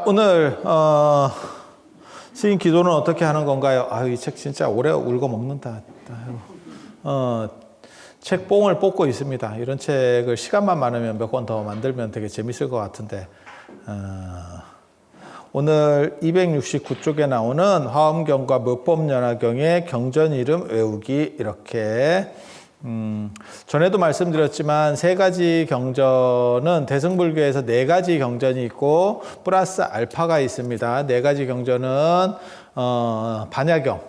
오늘 스님 기도는 어떻게 하는 건가요? 이 책 진짜 오래 울고 먹는다. 책 뽕을 뽑고 있습니다. 이런 책을 시간만 많으면 몇 권 더 만들면 되게 재밌을 것 같은데 오늘 269쪽에 나오는 화엄경과 묘법연화경의 경전 이름 외우기 이렇게 전에도 말씀드렸지만 세 가지 경전은 대승불교에서 네 가지 경전이 있고 플러스 알파가 있습니다. 네 가지 경전은 반야경,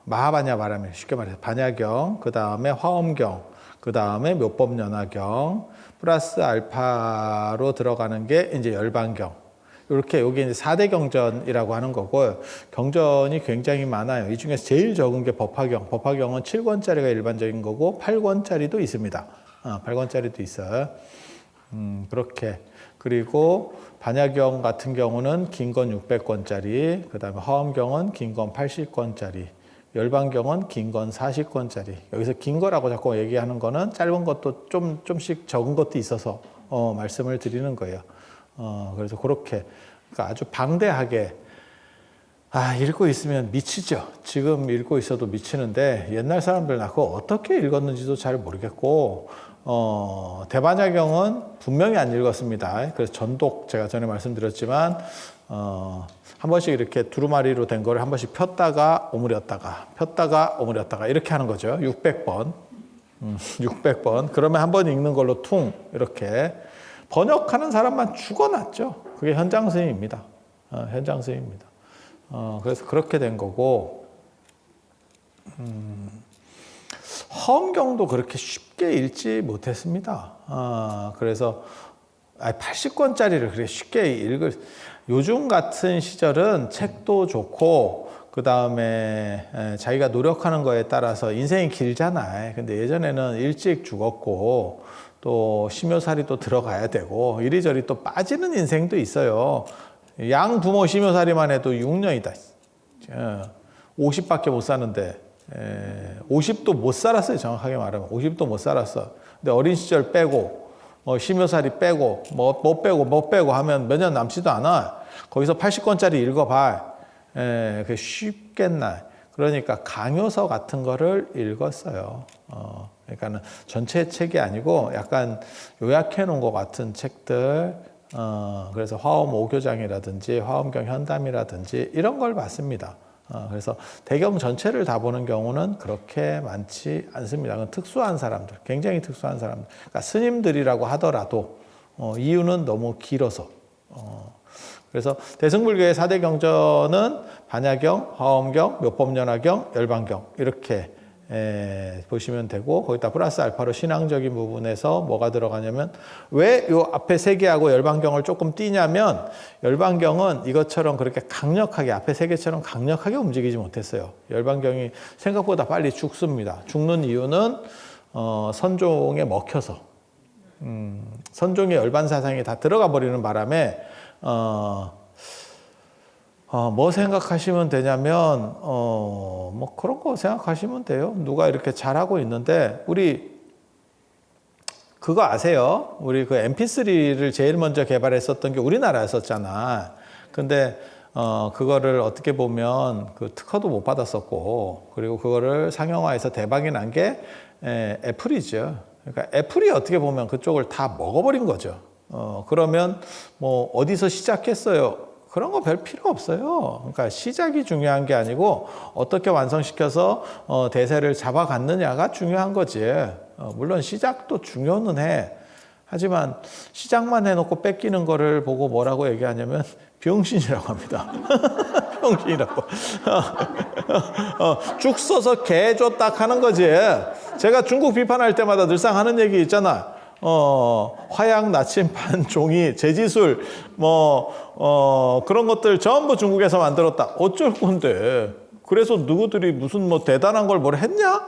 마하반야 말하면 쉽게 말해서 반야경, 그 다음에 화엄경, 그 다음에 묘법연화경, 플러스 알파로 들어가는 게 이제 열반경. 이렇게 여기 이제 4대 경전이라고 하는 거고 경전이 굉장히 많아요. 이 중에서 제일 적은 게 법화경. 법화경은 7권짜리가 일반적인 거고 8권짜리도 있습니다. 8권짜리도 있어요. 그렇게. 그리고 반야경 같은 경우는 긴 건 600권짜리, 그 다음에 화엄경은 긴 건 80권짜리, 열반경은 긴 건 40권짜리. 여기서 긴 거라고 자꾸 얘기하는 거는 짧은 것도 좀씩 적은 것도 있어서 말씀을 드리는 거예요. 그래서 그렇게 그러니까 아주 방대하게 읽고 있으면 미치죠. 지금 읽고 있어도 미치는데 옛날 사람들 그거 어떻게 읽었는지도 잘 모르겠고 대반야경은 분명히 안 읽었습니다. 그래서 전독 제가 전에 말씀드렸지만 한 번씩 이렇게 두루마리로 된 거를 한 번씩 폈다가 오므렸다가 이렇게 하는 거죠. 600번 600번 그러면 한 번 읽는 걸로 퉁 이렇게 번역하는 사람만 죽어났죠. 그게 현장 스님입니다. 현장 스님입니다. 그래서 그렇게 된 거고, 화엄경도 그렇게 쉽게 읽지 못했습니다. 그래서 80권짜리를 그렇게 쉽게 읽을, 요즘 같은 시절은 책도 좋고, 그 다음에 자기가 노력하는 거에 따라서 인생이 길잖아요. 근데 예전에는 일찍 죽었고, 또 심효살이 또 들어가야 되고 이리저리 또 빠지는 인생도 있어요. 양부모 심효살이만 해도 6년이다. 50밖에 못 사는데 50도 못 살았어요. 정확하게 말하면 50도 못 살았어. 근데 어린 시절 빼고 심효살이 빼고 못 빼고 하면 몇 년 남지도 않아. 거기서 80권짜리 읽어봐. 그게 쉽겠나. 그러니까 강요서 같은 거를 읽었어요. 그러니까는 전체 책이 아니고 약간 요약해 놓은 것 같은 책들, 그래서 화엄 5교장이라든지 화엄경 현담이라든지 이런 걸 봤습니다. 그래서 대경 전체를 다 보는 경우는 그렇게 많지 않습니다. 그건 특수한 사람들, 굉장히 특수한 사람들. 그러니까 스님들이라고 하더라도 이유는 너무 길어서. 그래서 대승불교의 4대 경전은 반야경, 화엄경, 묘법연화경, 열반경 이렇게 보시면 되고 거기다 플러스 알파로 신앙적인 부분에서 뭐가 들어가냐면 왜 요 앞에 3개하고 열반경을 조금 띄냐면 열반경은 이것처럼 그렇게 강력하게 앞에 3개처럼 강력하게 움직이지 못했어요. 열반경이 생각보다 빨리 죽습니다. 죽는 이유는 선종에 먹혀서 선종의 열반 사상이 다 들어가 버리는 바람에 뭐 생각하시면 되냐면, 뭐 그런 거 생각하시면 돼요. 누가 이렇게 잘하고 있는데, 우리 그거 아세요? 우리 그 MP3를 제일 먼저 개발했었던 게 우리나라였었잖아. 근데, 그거를 어떻게 보면 그 특허도 못 받았었고, 그리고 그거를 상용화해서 대박이 난 게 애플이죠. 그러니까 애플이 어떻게 보면 그쪽을 다 먹어버린 거죠. 그러면 뭐 어디서 시작했어요? 그런 거 별 필요 없어요. 그러니까 시작이 중요한 게 아니고 어떻게 완성시켜서 대세를 잡아갔느냐가 중요한 거지. 물론 시작도 중요는 해. 하지만 시작만 해놓고 뺏기는 거를 보고 뭐라고 얘기하냐면 병신이라고 합니다. 병신이라고. 죽 써서 개조 딱 하는 거지. 제가 중국 비판할 때마다 늘상 하는 얘기 있잖아. 화약, 나침반, 종이, 제지술, 그런 것들 전부 중국에서 만들었다. 어쩔 건데. 그래서 누구들이 무슨 대단한 걸 뭘 했냐?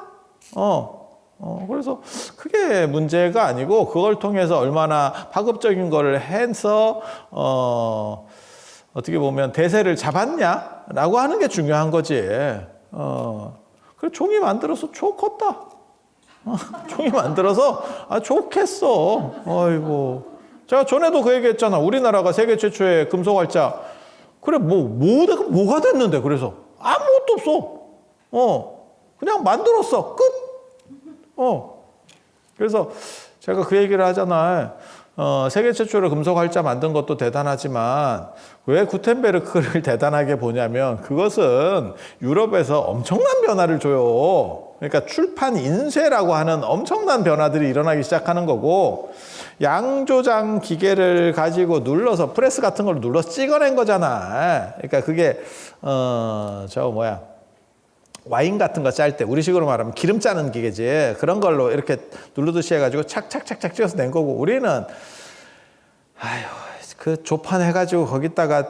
그래서 그게 문제가 아니고 그걸 통해서 얼마나 파급적인 걸 해서, 어떻게 보면 대세를 잡았냐라고 하는 게 중요한 거지. 그래, 종이 만들어서 좋겠다. 종이 만들어서 좋겠어. 아이고 제가 전에도 그 얘기 했잖아. 우리나라가 세계 최초의 금속활자. 그래, 뭐가 됐는데, 그래서. 아무것도 없어. 그냥 만들었어. 끝. 그래서 제가 그 얘기를 하잖아요. 세계 최초로 금속활자 만든 것도 대단하지만 왜 구텐베르크를 대단하게 보냐면 그것은 유럽에서 엄청난 변화를 줘요. 그러니까 출판 인쇄라고 하는 엄청난 변화들이 일어나기 시작하는 거고 양조장 기계를 가지고 눌러서 프레스 같은 걸 눌러서 찍어낸 거잖아. 그러니까 그게 와인 같은 거 짤 때 우리식으로 말하면 기름 짜는 기계지. 그런 걸로 이렇게 누르듯이 해가지고 착착착착 찍어서 낸 거고 우리는 그 조판 해가지고 거기다가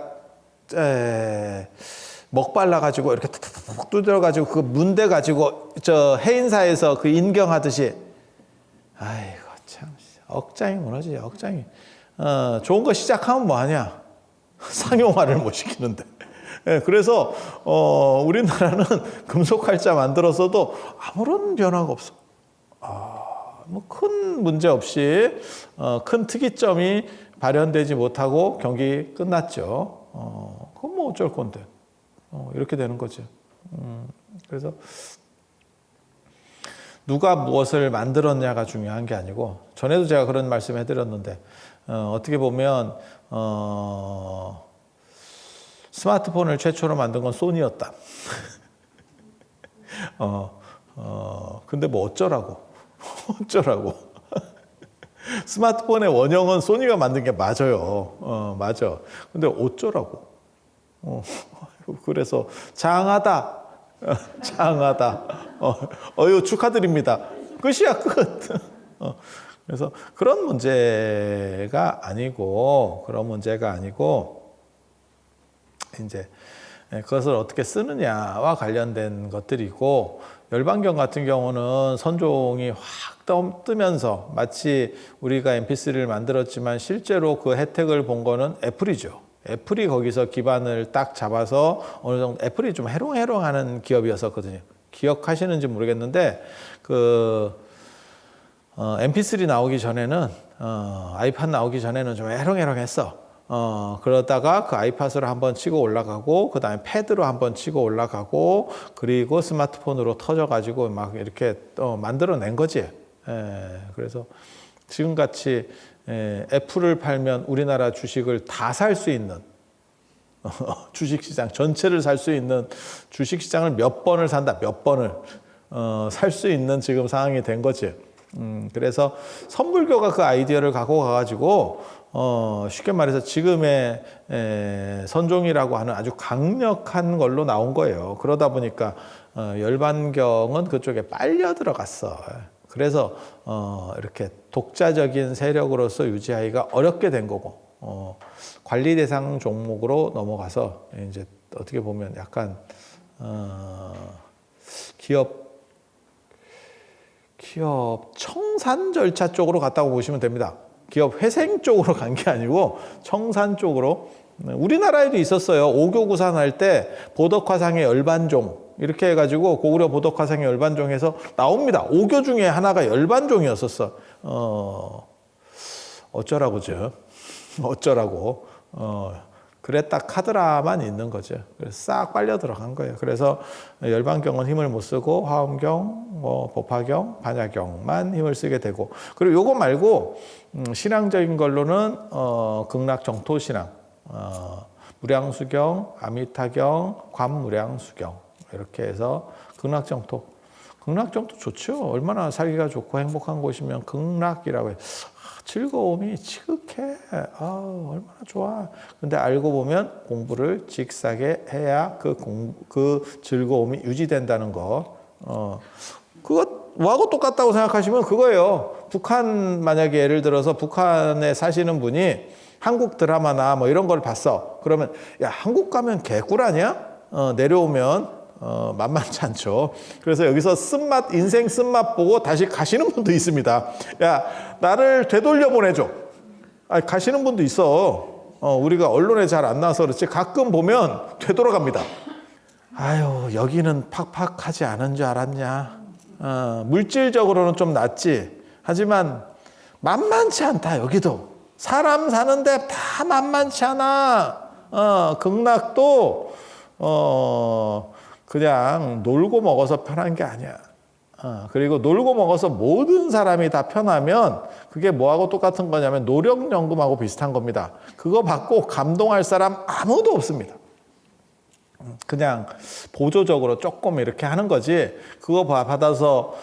먹 발라가지고 이렇게 툭툭툭 두드려가지고 그 문대 가지고 저 해인사에서 그 인경하듯이 참 억장이 무너지지 억장이. 좋은 거 시작하면 뭐하냐 상용화를 못 시키는데. 그래서 우리나라는 금속활자 만들었어도 아무런 변화가 없어. 큰 문제 없이 큰 특이점이 발현되지 못하고 경기 끝났죠. 그건 뭐 어쩔 건데. 이렇게 되는 거죠. 그래서 누가 무엇을 만들었냐가 중요한 게 아니고 전에도 제가 그런 말씀 해드렸는데 어떻게 보면 스마트폰을 최초로 만든 건 소니였다. 근데 뭐 어쩌라고. 스마트폰의 원형은 소니가 만든 게 맞아요. 맞아. 근데 어쩌라고. 그래서 장하다. 축하드립니다. 끝이야, 끝. 그래서 그런 문제가 아니고, 이제 그것을 어떻게 쓰느냐와 관련된 것들이고 열반경 같은 경우는 선종이 확 뜨면서 마치 우리가 MP3를 만들었지만 실제로 그 혜택을 본 거는 애플이죠. 애플이 거기서 기반을 딱 잡아서 어느 정도 애플이 좀 해롱해롱하는 기업이었었거든요. 기억하시는지 모르겠는데 MP3 나오기 전에는 아이팟 나오기 전에는 좀 해롱해롱했어. 그러다가 그 아이팟으로 한번 치고 올라가고, 그 다음에 패드로 한번 치고 올라가고, 그리고 스마트폰으로 터져가지고 막 이렇게 만들어낸 거지. 그래서 지금같이 애플을 팔면 우리나라 주식을 다 살 수 있는 주식시장 전체를 살 수 있는 주식시장을 몇 번을 살 수 있는 지금 상황이 된 거지. 그래서 선불교가 그 아이디어를 갖고 가가지고 쉽게 말해서 지금의 선종이라고 하는 아주 강력한 걸로 나온 거예요. 그러다 보니까 열반경은 그쪽에 빨려 들어갔어. 그래서 이렇게 독자적인 세력으로서 유지하기가 어렵게 된 거고 관리 대상 종목으로 넘어가서 이제 어떻게 보면 약간 기업 청산 절차 쪽으로 갔다고 보시면 됩니다. 기업 회생 쪽으로 간 게 아니고 청산 쪽으로. 우리나라에도 있었어요. 오교구산 할 때 보덕화상의 열반종 이렇게 해가지고 고구려 보덕화상의 열반종에서 나옵니다. 오교 중에 하나가 열반종이었었어. 어쩌라고죠. 그랬다 카드라만 있는 거죠. 그래서 싹 빨려 들어간 거예요. 그래서 열반경은 힘을 못 쓰고 화엄경, 법화경, 반야경만 힘을 쓰게 되고, 그리고 요거 말고 신앙적인 걸로는 극락정토신앙, 무량수경, 아미타경, 관무량수경 이렇게 해서 극락정토 좋죠. 얼마나 살기가 좋고 행복한 곳이면 극락이라고 해요. 즐거움이 지극해. 얼마나 좋아. 근데 알고 보면 공부를 직사게 해야 그 즐거움이 유지된다는 거. 그거하고 똑같다고 생각하시면 그거예요. 북한, 만약에 예를 들어서 북한에 사시는 분이 한국 드라마나 뭐 이런 걸 봤어. 그러면, 야, 한국 가면 개꿀 아니야? 내려오면 만만치 않죠. 그래서 여기서 인생 쓴맛 보고 다시 가시는 분도 있습니다. 야, 나를 되돌려 보내줘. 가시는 분도 있어. 우리가 언론에 잘 안 나와서 그렇지 가끔 보면 되돌아갑니다. 여기는 팍팍하지 않은 줄 알았냐. 물질적으로는 좀 낫지. 하지만 만만치 않다, 여기도. 사람 사는데 다 만만치 않아. 극락도 그냥 놀고 먹어서 편한 게 아니야. 그리고 놀고 먹어서 모든 사람이 다 편하면 그게 뭐하고 똑같은 거냐면 노령연금하고 비슷한 겁니다. 그거 받고 감동할 사람 아무도 없습니다. 그냥 보조적으로 조금 이렇게 하는 거지. 그거 받아서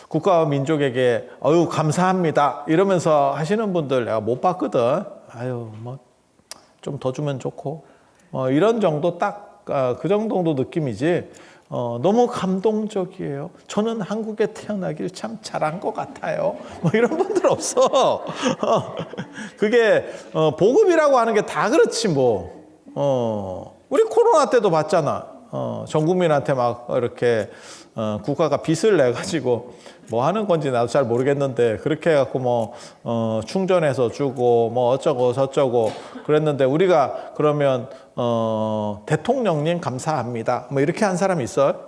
국가와 민족에게 어유 감사합니다 이러면서 하시는 분들 내가 못 봤거든. 아유 뭐 좀 더 주면 좋고 이런 정도 딱 그 정도 느낌이지. 너무 감동적이에요. 저는 한국에 태어나길 참 잘한 것 같아요. 뭐 이런 분들 없어. 그게 복음이라고 하는 게 다 그렇지 뭐. 우리 코로나 때도 봤잖아. 전 국민한테 막 이렇게 국가가 빚을 내 가지고 뭐 하는 건지 나도 잘 모르겠는데 그렇게 해갖고 뭐 충전해서 주고 뭐 어쩌고 저쩌고 그랬는데 우리가 그러면 대통령님 감사합니다 뭐 이렇게 한 사람이 있어요?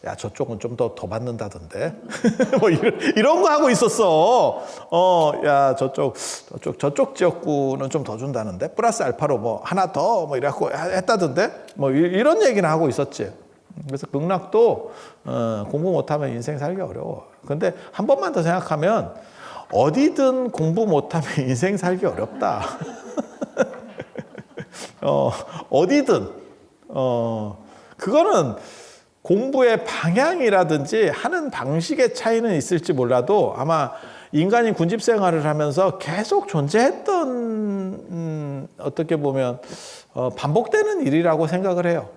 야 저쪽은 좀 더 받는다던데 뭐 이런 거 하고 있었어. 야 저쪽 지역구는 좀 더 준다는데 플러스 알파로 뭐 하나 더 뭐 이래갖고 했다던데 뭐 이런 얘기는 하고 있었지. 그래서 극락도 공부 못하면 인생 살기 어려워. 근데 한 번만 더 생각하면 어디든 공부 못하면 인생 살기 어렵다. 어디든 그거는 공부의 방향이라든지 하는 방식의 차이는 있을지 몰라도 아마 인간이 군집 생활을 하면서 계속 존재했던 어떻게 보면 반복되는 일이라고 생각을 해요.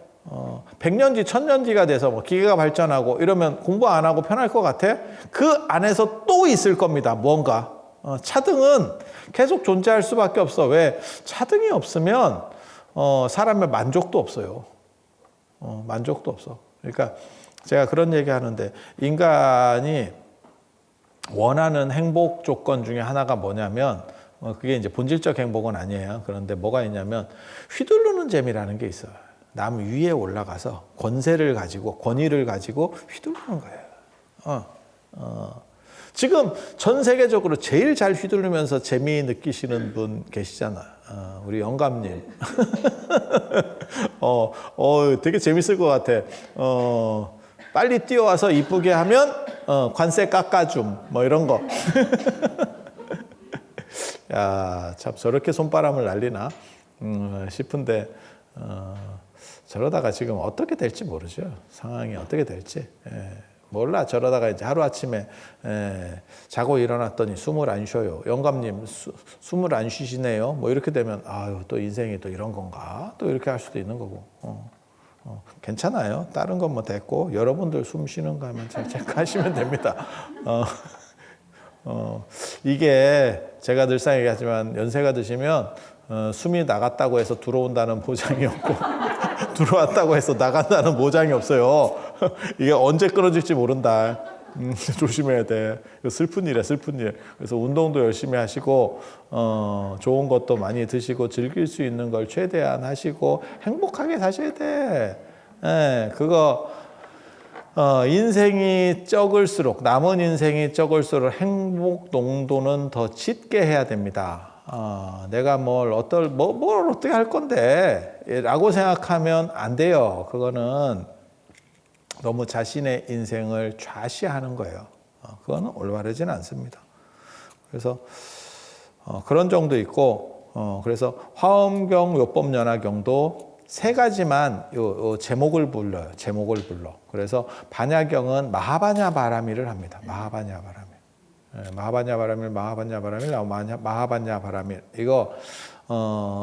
100년지 1000년지가 돼서 뭐 기계가 발전하고 이러면 공부 안 하고 편할 것 같아? 그 안에서 또 있을 겁니다. 뭔가 차등은 계속 존재할 수밖에 없어. 왜? 차등이 없으면 사람의 만족도 없어요. 만족도 없어. 그러니까 제가 그런 얘기 하는데 인간이 원하는 행복 조건 중에 하나가 뭐냐면 그게 이제 본질적 행복은 아니에요. 그런데 뭐가 있냐면 휘두르는 재미라는 게 있어요. 남 위에 올라가서 권세를 가지고 권위를 가지고 휘두르는 거예요. 지금 전 세계적으로 제일 잘 휘두르면서 재미 느끼시는 분 계시잖아. 우리 영감님. 되게 재밌을 것 같아. 빨리 뛰어와서 이쁘게 하면 관세 깎아줌 뭐 이런 거. 야, 참 저렇게 손바람을 날리나 싶은데 저러다가 지금 어떻게 될지 모르죠. 상황이 어떻게 될지. 몰라. 저러다가 이제 하루아침에 자고 일어났더니 숨을 안 쉬어요. 영감님 숨을 안 쉬시네요. 뭐 이렇게 되면 아유 또 인생이 또 이런 건가? 또 이렇게 할 수도 있는 거고. 괜찮아요. 다른 건 뭐 됐고 여러분들 숨 쉬는 거 하면 잘 체크하시면 됩니다. 이게 제가 늘상 얘기하지만 연세가 드시면 숨이 나갔다고 해서 들어온다는 보장이 없고 들어왔다고 해서 나간다는 보장이 없어요. 이게 언제 끊어질지 모른다. 조심해야 돼. 이거 슬픈 일이야, 슬픈 일. 그래서 운동도 열심히 하시고 좋은 것도 많이 드시고 즐길 수 있는 걸 최대한 하시고 행복하게 사셔야 돼. 그거 인생이 적을수록 남은 인생이 적을수록 행복 농도는 더 짙게 해야 됩니다. 내가 뭘 어떻게 할 건데 라고 생각하면 안 돼요. 그거는 너무 자신의 인생을 좌시하는 거예요. 그거는 올바르지는 않습니다. 그래서 그런 정도 있고 그래서 화엄경, 요법연화경도 세 가지만 요 제목을 불러요. 제목을 불러. 그래서 반야경은 마하반야바라밀을 합니다. 마하반야바라밀. 마하반야바라밀, 마하반야바라밀, 마하반야바라밀. 이거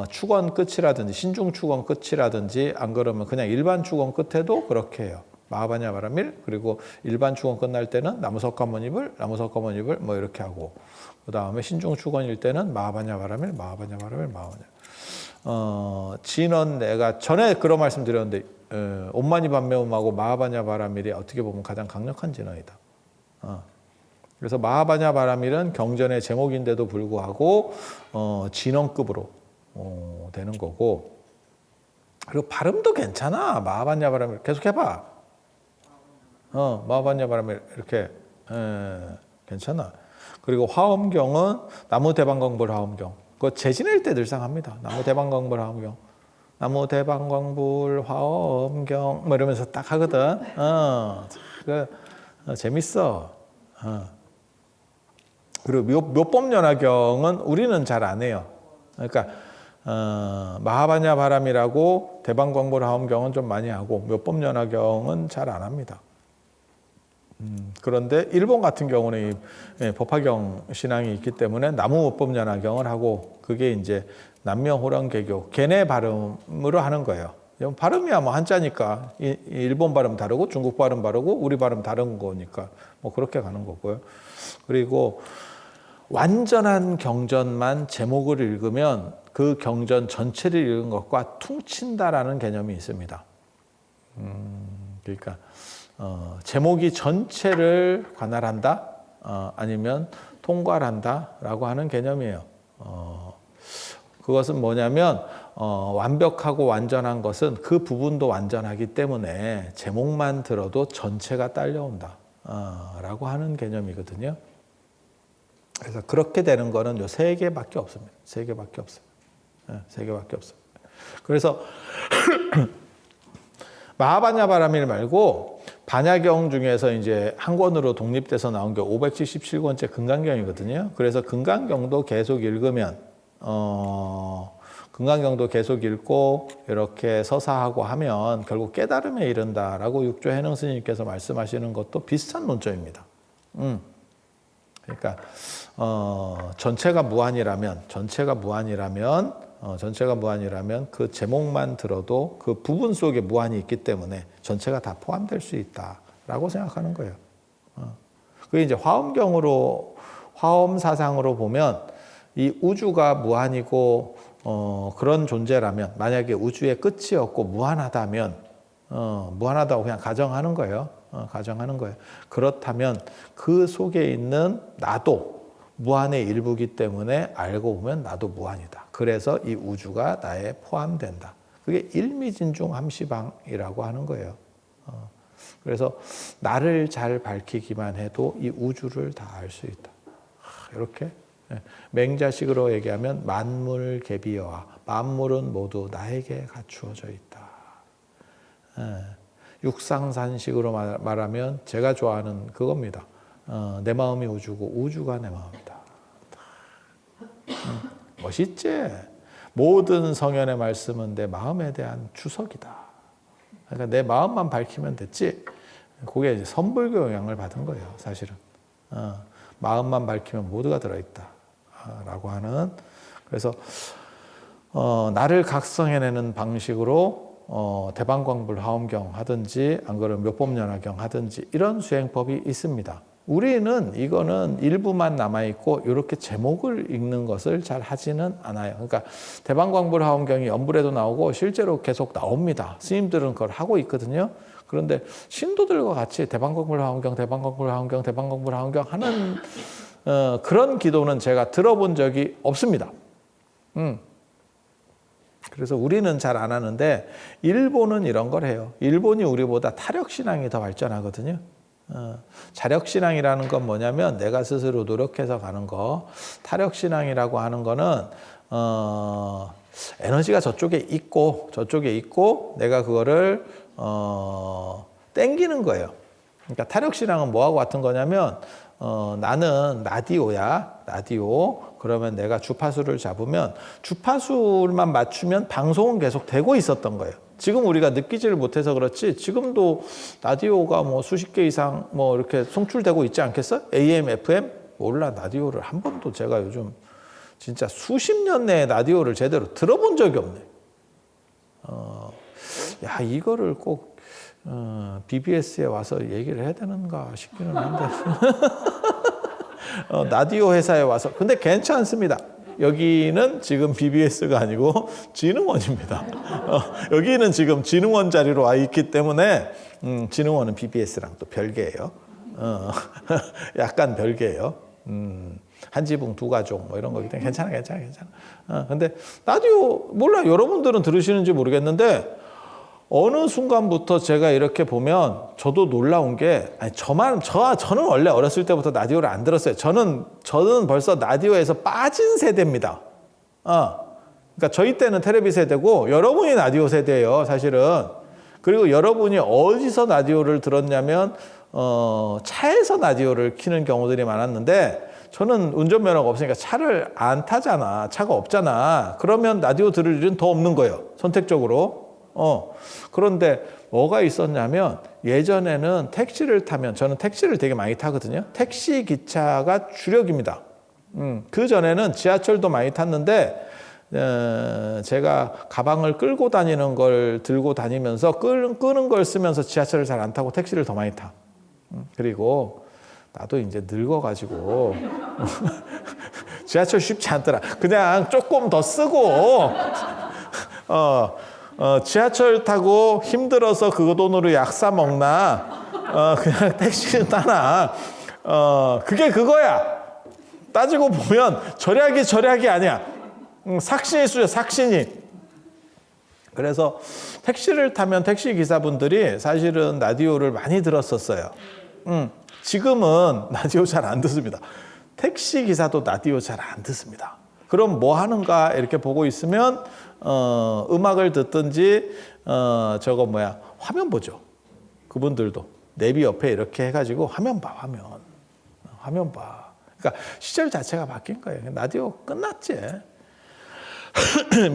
축원 끝이라든지 신중 축원 끝이라든지 안 그러면 그냥 일반 축원 끝에도 그렇게 해요. 마하반야바라밀 그리고 일반 축원 끝날 때는 나무석가모니불 뭐 이렇게 하고 그 다음에 신중 축원일 때는 마하반야바라밀, 마하반야바라밀, 마하반야. 진원 내가 전에 그런 말씀 드렸는데 옴마니 반매음하고 마하반야바라밀이 어떻게 보면 가장 강력한 진원이다. 그래서 마하반야바라밀은 경전의 제목인데도 불구하고 진원급으로 되는 거고 그리고 발음도 괜찮아. 마하반야바라밀 계속 해봐. 마하반야바라밀 이렇게 괜찮아. 그리고 화엄경은 나무 대방광불 화엄경. 그거 재 지낼 때 늘상 합니다. 나무 대방광불 화엄경. 나무 대방광불 화엄경 뭐 이러면서 딱 하거든. 재밌어. 그리고 묘법연화경은 우리는 잘 안 해요. 그러니까 마하바냐 바람이라고 대방광불 화엄경은 좀 많이 하고 묘법연화경은 잘 안 합니다. 그런데 일본 같은 경우는 이 법화경 신앙이 있기 때문에 나무 묘법연화경을 하고 그게 이제 남명호령개교 걔네 발음으로 하는 거예요. 발음이야 뭐 한자니까 일본 발음 다르고 중국 발음 다르고 우리 발음 다른 거니까 뭐 그렇게 가는 거고요. 그리고 완전한 경전만 제목을 읽으면 그 경전 전체를 읽은 것과 퉁친다라는 개념이 있습니다. 그러니까 제목이 전체를 관할한다, 아니면 통괄한다라고 하는 개념이에요. 그것은 뭐냐면 완벽하고 완전한 것은 그 부분도 완전하기 때문에 제목만 들어도 전체가 딸려온다, 라고 하는 개념이거든요. 그래서 그렇게 되는 거는 요 세 개밖에 없습니다. 세 개밖에 없어요. 세 개밖에 없어요. 그래서 마하바냐 바라밀 말고 반야경 중에서 이제 한 권으로 독립돼서 나온 게 577권째 금강경이거든요. 그래서 금강경도 계속 읽으면 금강경도 계속 읽고 이렇게 서사하고 하면 결국 깨달음에 이른다라고 육조 해능 스님께서 말씀하시는 것도 비슷한 논점입니다. 그러니까 전체가 무한이라면 그 제목만 들어도 그 부분 속에 무한이 있기 때문에 전체가 다 포함될 수 있다라고 생각하는 거예요. 그게 이제 화엄경으로 화엄 사상으로 보면 이 우주가 무한이고 그런 존재라면 만약에 우주의 끝이 없고 무한하다면 무한하다고 그냥 가정하는 거예요. 가정하는 거예요. 그렇다면 그 속에 있는 나도 무한의 일부이기 때문에 알고 보면 나도 무한이다. 그래서 이 우주가 나에 포함된다. 그게 일미진중함시방이라고 하는 거예요. 그래서 나를 잘 밝히기만 해도 이 우주를 다 알 수 있다. 이렇게 맹자식으로 얘기하면 만물개비여와 만물은 모두 나에게 갖추어져 있다. 육상산식으로 말하면 제가 좋아하는 그겁니다. 내 마음이 우주고 우주가 내 마음이다. 멋있지? 모든 성현의 말씀은 내 마음에 대한 추석이다. 그러니까 내 마음만 밝히면 됐지. 그게 이제 선불교 영향을 받은 거예요, 사실은. 마음만 밝히면 모두가 들어있다. 라고 하는. 그래서 나를 각성해내는 방식으로 대방광불 화엄경 하든지 안 그러면 묘법연화경 하든지 이런 수행법이 있습니다. 우리는 이거는 일부만 남아있고 이렇게 제목을 읽는 것을 잘 하지는 않아요. 그러니까 대방광불 화엄경이 연불에도 나오고 실제로 계속 나옵니다. 스님들은 그걸 하고 있거든요. 그런데 신도들과 같이 대방광불 화엄경, 대방광불 화엄경, 대방광불 화엄경 하는 그런 기도는 제가 들어본 적이 없습니다. 그래서 우리는 잘 안 하는데 일본은 이런 걸 해요. 일본이 우리보다 타력신앙이 더 발전하거든요. 자력신앙이라는 건 뭐냐면 내가 스스로 노력해서 가는 거. 타력신앙이라고 하는 거는 에너지가 저쪽에 있고 내가 그거를 땡기는 거예요. 그러니까 타력신앙은 뭐하고 같은 거냐면 나는 라디오야. 라디오. 그러면 내가 주파수를 잡으면 주파수만 맞추면 방송은 계속 되고 있었던 거예요. 지금 우리가 느끼지를 못해서 그렇지 지금도 라디오가 뭐 수십 개 이상 뭐 이렇게 송출되고 있지 않겠어? AM, FM? 몰라. 라디오를 한 번도 제가 요즘 진짜 수십 년 내에 라디오를 제대로 들어본 적이 없네. 야, 이거를 꼭 BBS에 와서 얘기를 해야 되는가 싶기는 한데. 라디오 회사에 와서. 근데 괜찮습니다. 여기는 지금 BBS가 아니고 진흥원입니다. 여기는 지금 진흥원 자리로 와 있기 때문에 진흥원은 BBS랑 또 별개예요. 약간 별개예요. 한 지붕 두 가족 뭐 이런 거기 때문에 괜찮아. 근데 라디오 몰라 여러분들은 들으시는지 모르겠는데 어느 순간부터 제가 이렇게 보면 저도 놀라운 게, 아니, 저는 원래 어렸을 때부터 라디오를 안 들었어요. 저는 벌써 라디오에서 빠진 세대입니다. 그러니까 저희 때는 텔레비 세대고 여러분이 라디오 세대예요, 사실은. 그리고 여러분이 어디서 라디오를 들었냐면, 차에서 라디오를 키는 경우들이 많았는데, 저는 운전면허가 없으니까 차를 안 타잖아. 차가 없잖아. 그러면 라디오 들을 일은 더 없는 거예요, 선택적으로. 그런데 뭐가 있었냐면 예전에는 택시를 타면, 저는 택시를 되게 많이 타거든요. 택시 기차가 주력입니다. 그 전에는 지하철도 많이 탔는데 제가 가방을 끌고 다니는 걸 들고 다니면서 끄는 걸 쓰면서 지하철을 잘 안 타고 택시를 더 많이 타. 그리고 나도 이제 늙어가지고 지하철 쉽지 않더라. 그냥 조금 더 쓰고 지하철 타고 힘들어서 그 돈으로 약 사 먹나, 그냥 택시를 타나, 그게 그거야. 따지고 보면 절약이 아니야. 삭신이 수죠, 삭신이. 그래서 택시를 타면 택시 기사분들이 사실은 라디오를 많이 들었었어요. 지금은 라디오 잘 안 듣습니다. 택시 기사도 라디오 잘 안 듣습니다. 그럼 뭐 하는가 이렇게 보고 있으면 음악을 듣든지 화면 보죠. 그분들도 내비 옆에 이렇게 해가지고 화면 봐. 그러니까 시절 자체가 바뀐 거예요. 라디오 끝났지.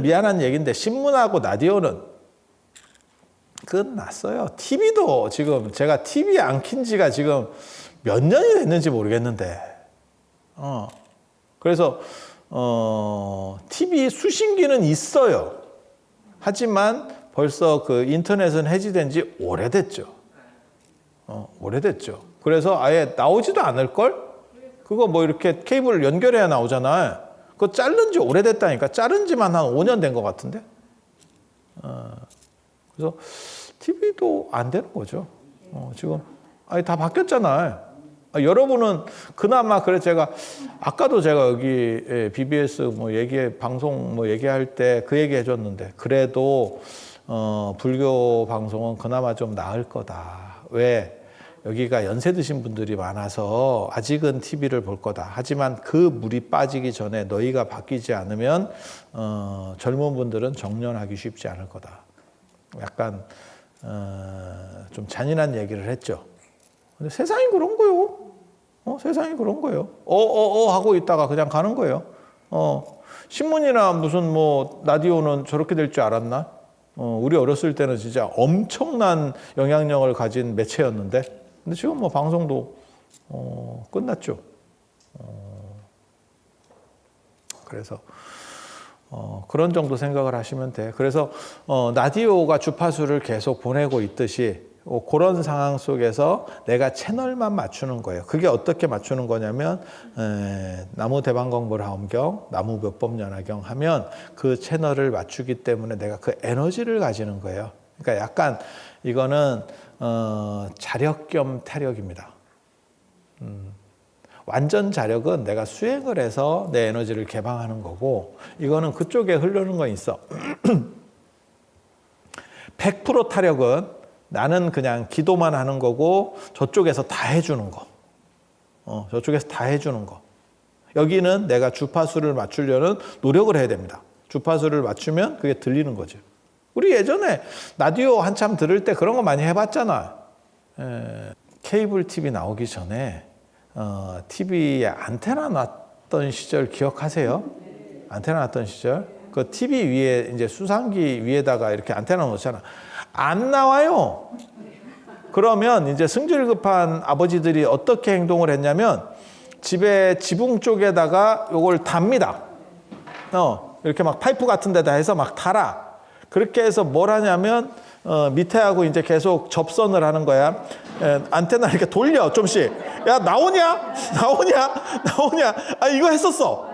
미안한 얘기인데 신문하고 라디오는 끝났어요. TV도 지금 제가 TV 안 킨 지가 지금 몇 년이 됐는지 모르겠는데, 그래서 TV 수신기는 있어요. 하지만 벌써 그 인터넷은 해지된 지 오래됐죠. 오래됐죠. 그래서 아예 나오지도 않을걸? 그거 뭐 이렇게 케이블 연결해야 나오잖아요. 그거 자른 지 오래됐다니까. 자른 지만 한 5년 된 것 같은데. 그래서 TV도 안 되는 거죠. 지금 아니 다 바뀌었잖아요. 여러분은 그나마, 그래 아까도 제가 여기 BBS 방송 얘기할 때 그 얘기 해줬는데, 그래도 불교 방송은 그나마 좀 나을 거다. 왜? 여기가 연세 드신 분들이 많아서 아직은 TV를 볼 거다. 하지만 그 물이 빠지기 전에 너희가 바뀌지 않으면 젊은 분들은 정년하기 쉽지 않을 거다. 약간 좀 잔인한 얘기를 했죠. 근데 세상이 그런 거요. 세상이 그런 거예요. 하고 있다가 그냥 가는 거예요. 신문이나 무슨 라디오는 저렇게 될 줄 알았나? 우리 어렸을 때는 진짜 엄청난 영향력을 가진 매체였는데, 근데 지금 방송도 끝났죠. 그래서 그런 정도 생각을 하시면 돼. 그래서 라디오가 주파수를 계속 보내고 있듯이 그런 상황 속에서 내가 채널만 맞추는 거예요. 그게 어떻게 맞추는 거냐면 나무 대방공불하엄경, 나무 묘법연화경 하면 그 채널을 맞추기 때문에 내가 그 에너지를 가지는 거예요. 그러니까 약간 이거는 자력 겸 타력입니다. 완전 자력은 내가 수행을 해서 내 에너지를 개방하는 거고, 이거는 그쪽에 흐르는 거 있어. 100% 타력은 나는 그냥 기도만 하는 거고, 저쪽에서 다 해주는 거. 저쪽에서 다 해주는 거. 여기는 내가 주파수를 맞추려는 노력을 해야 됩니다. 주파수를 맞추면 그게 들리는 거죠. 우리 예전에 라디오 한참 들을 때 그런 거 많이 해봤잖아. 케이블 TV 나오기 전에 TV에 안테나 놨던 시절 기억하세요? 안테나 놨던 시절? 그 TV 위에 이제 수상기 위에다가 이렇게 안테나 놓잖아. 안 나와요. 그러면 이제 승질 급한 아버지들이 어떻게 행동을 했냐면 집에 지붕 쪽에다가 요걸 답니다. 이렇게 막 파이프 같은 데다 해서 막 달아. 그렇게 해서 뭘 하냐면 밑에 하고 이제 계속 접선을 하는 거야. 안테나 이렇게 돌려 좀씩. 야 나오냐? 이거 했었어.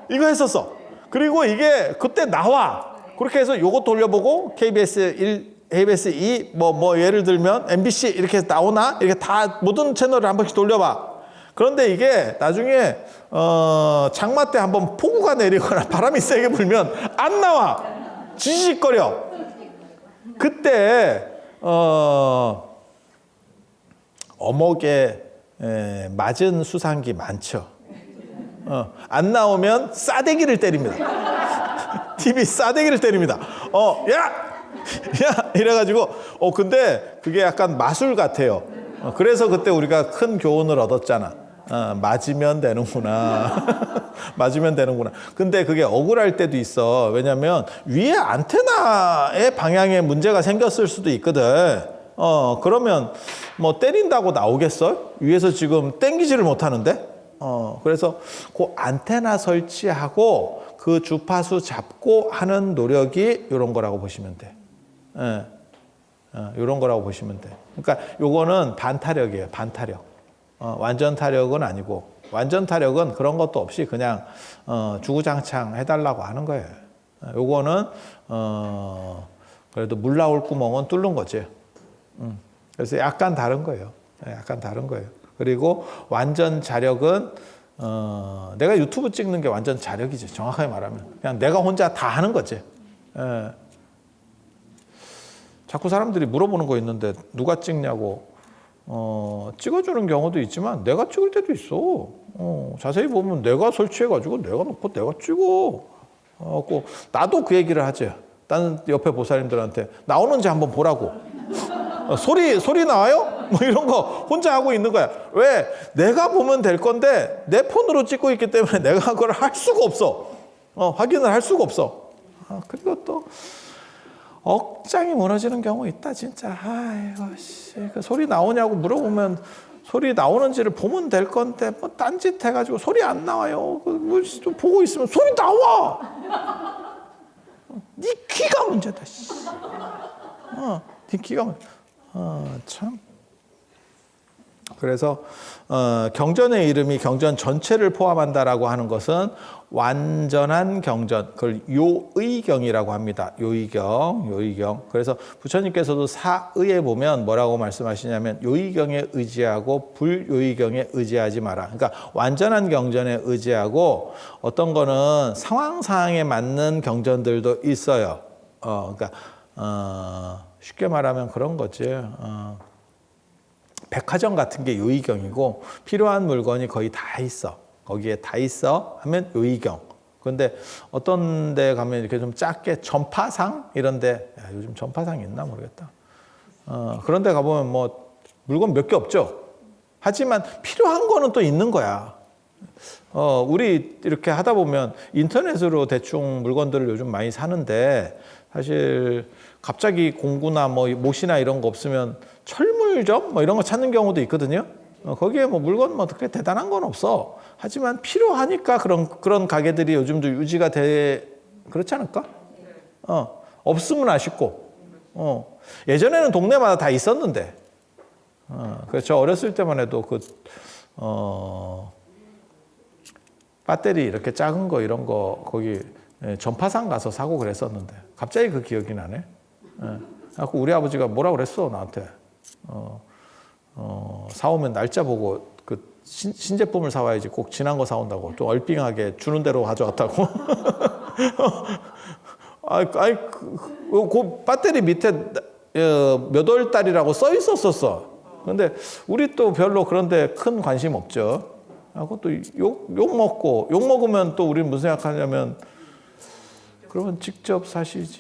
이거 했었어. 그리고 이게 그때 나와. 그렇게 해서 요거 돌려보고 KBS 1, KBS 2, 예를 들면 MBC 이렇게 나오나? 이렇게 다 모든 채널을 한 번씩 돌려봐. 그런데 이게 나중에 장마 때 한번 폭우가 내리거나 바람이 세게 불면 안 나와. 지직거려. 그때 어목에 맞은 수상기 많죠. 안 나오면 싸대기를 때립니다. TV 싸대기를 때립니다. 야! 이래가지고, 근데 그게 약간 마술 같아요. 그래서 그때 우리가 큰 교훈을 얻었잖아. 맞으면 되는구나. 맞으면 되는구나. 근데 그게 억울할 때도 있어. 왜냐면 위에 안테나의 방향에 문제가 생겼을 수도 있거든. 그러면 뭐 때린다고 나오겠어? 위에서 지금 땡기지를 못하는데? 그래서 그 안테나 설치하고 그 주파수 잡고 하는 노력이 이런 거라고 보시면 돼. 이런 거라고 보시면 돼. 그러니까 요거는 반타력이에요. 반타력. 완전 타력은 아니고, 완전 타력은 그런 것도 없이 그냥 주구장창 해달라고 하는 거예요. 요거는 그래도 물 나올 구멍은 뚫는 거지. 그래서 약간 다른 거예요. 약간 다른 거예요. 그리고 완전 자력은 내가 유튜브 찍는 게 완전 자력이지. 정확하게 말하면 그냥 내가 혼자 다 하는 거지. 자꾸 사람들이 물어보는 거 있는데 누가 찍냐고. 찍어주는 경우도 있지만 내가 찍을 때도 있어. 자세히 보면 내가 설치해가지고 내가 놓고 내가 찍어. 나도 그 얘기를 하지. 다른 옆에 보살님들한테 나오는지 한번 보라고. 소리 나와요? 뭐 이런 거 혼자 하고 있는 거야. 왜? 내가 보면 될 건데 내 폰으로 찍고 있기 때문에 내가 그걸 할 수가 없어. 확인을 할 수가 없어. 그리고 또 억장이 무너지는 경우 있다 진짜. 아이고 씨, 그 소리 나오냐고 물어보면 소리 나오는지를 보면 될 건데 뭐 딴짓 해가지고 소리 안 나와요. 뭐 보고 있으면 소리 나와. 네 귀가 문제다. 씨. 네 귀가 문제. 참. 그래서 경전의 이름이 경전 전체를 포함한다라고 하는 것은 완전한 경전, 그걸 요의경이라고 합니다. 요의경. 그래서 부처님께서도 사의에 보면 뭐라고 말씀하시냐면 요의경에 의지하고 불요의경에 의지하지 마라. 그러니까 완전한 경전에 의지하고 어떤 거는 상황에 맞는 경전들도 있어요. 그러니까 쉽게 말하면 그런 거지. 백화점 같은 게 요의경이고 필요한 물건이 거의 다 있어. 거기에 다 있어 하면 요의경. 그런데 어떤 데 가면 이렇게 좀 작게 전파상 이런 데, 요즘 전파상 있나 모르겠다. 그런 데 가보면 뭐 물건 몇 개 없죠. 하지만 필요한 거는 또 있는 거야. 우리 이렇게 하다 보면 인터넷으로 대충 물건들을 요즘 많이 사는데 사실 갑자기 공구나 뭐 못이나 이런 거 없으면 철물점 뭐 이런 거 찾는 경우도 있거든요. 거기에 뭐 물건 뭐 그렇게 대단한 건 없어. 하지만 필요하니까 그런 가게들이 요즘도 유지가 그렇지 않을까? 없으면 아쉽고. 예전에는 동네마다 다 있었는데. 그래서 어렸을 때만 해도 배터리 이렇게 작은 거 이런 거 거기 전파상 가서 사고 그랬었는데 갑자기 그 기억이 나네. 우리 아버지가 뭐라 그랬어 나한테. 사오면 날짜 보고 그 신제품을 사와야지 꼭 지난 거 사온다고 좀 얼빙하게 주는 대로 가져왔다고. 그 배터리 밑에 몇 월 달이라고 써 있었었어. 근데 우리 또 별로 그런데 큰 관심 없죠. 하고 또 욕 먹으면 또 우리는 무슨 생각하냐면 그러면 직접 사시지.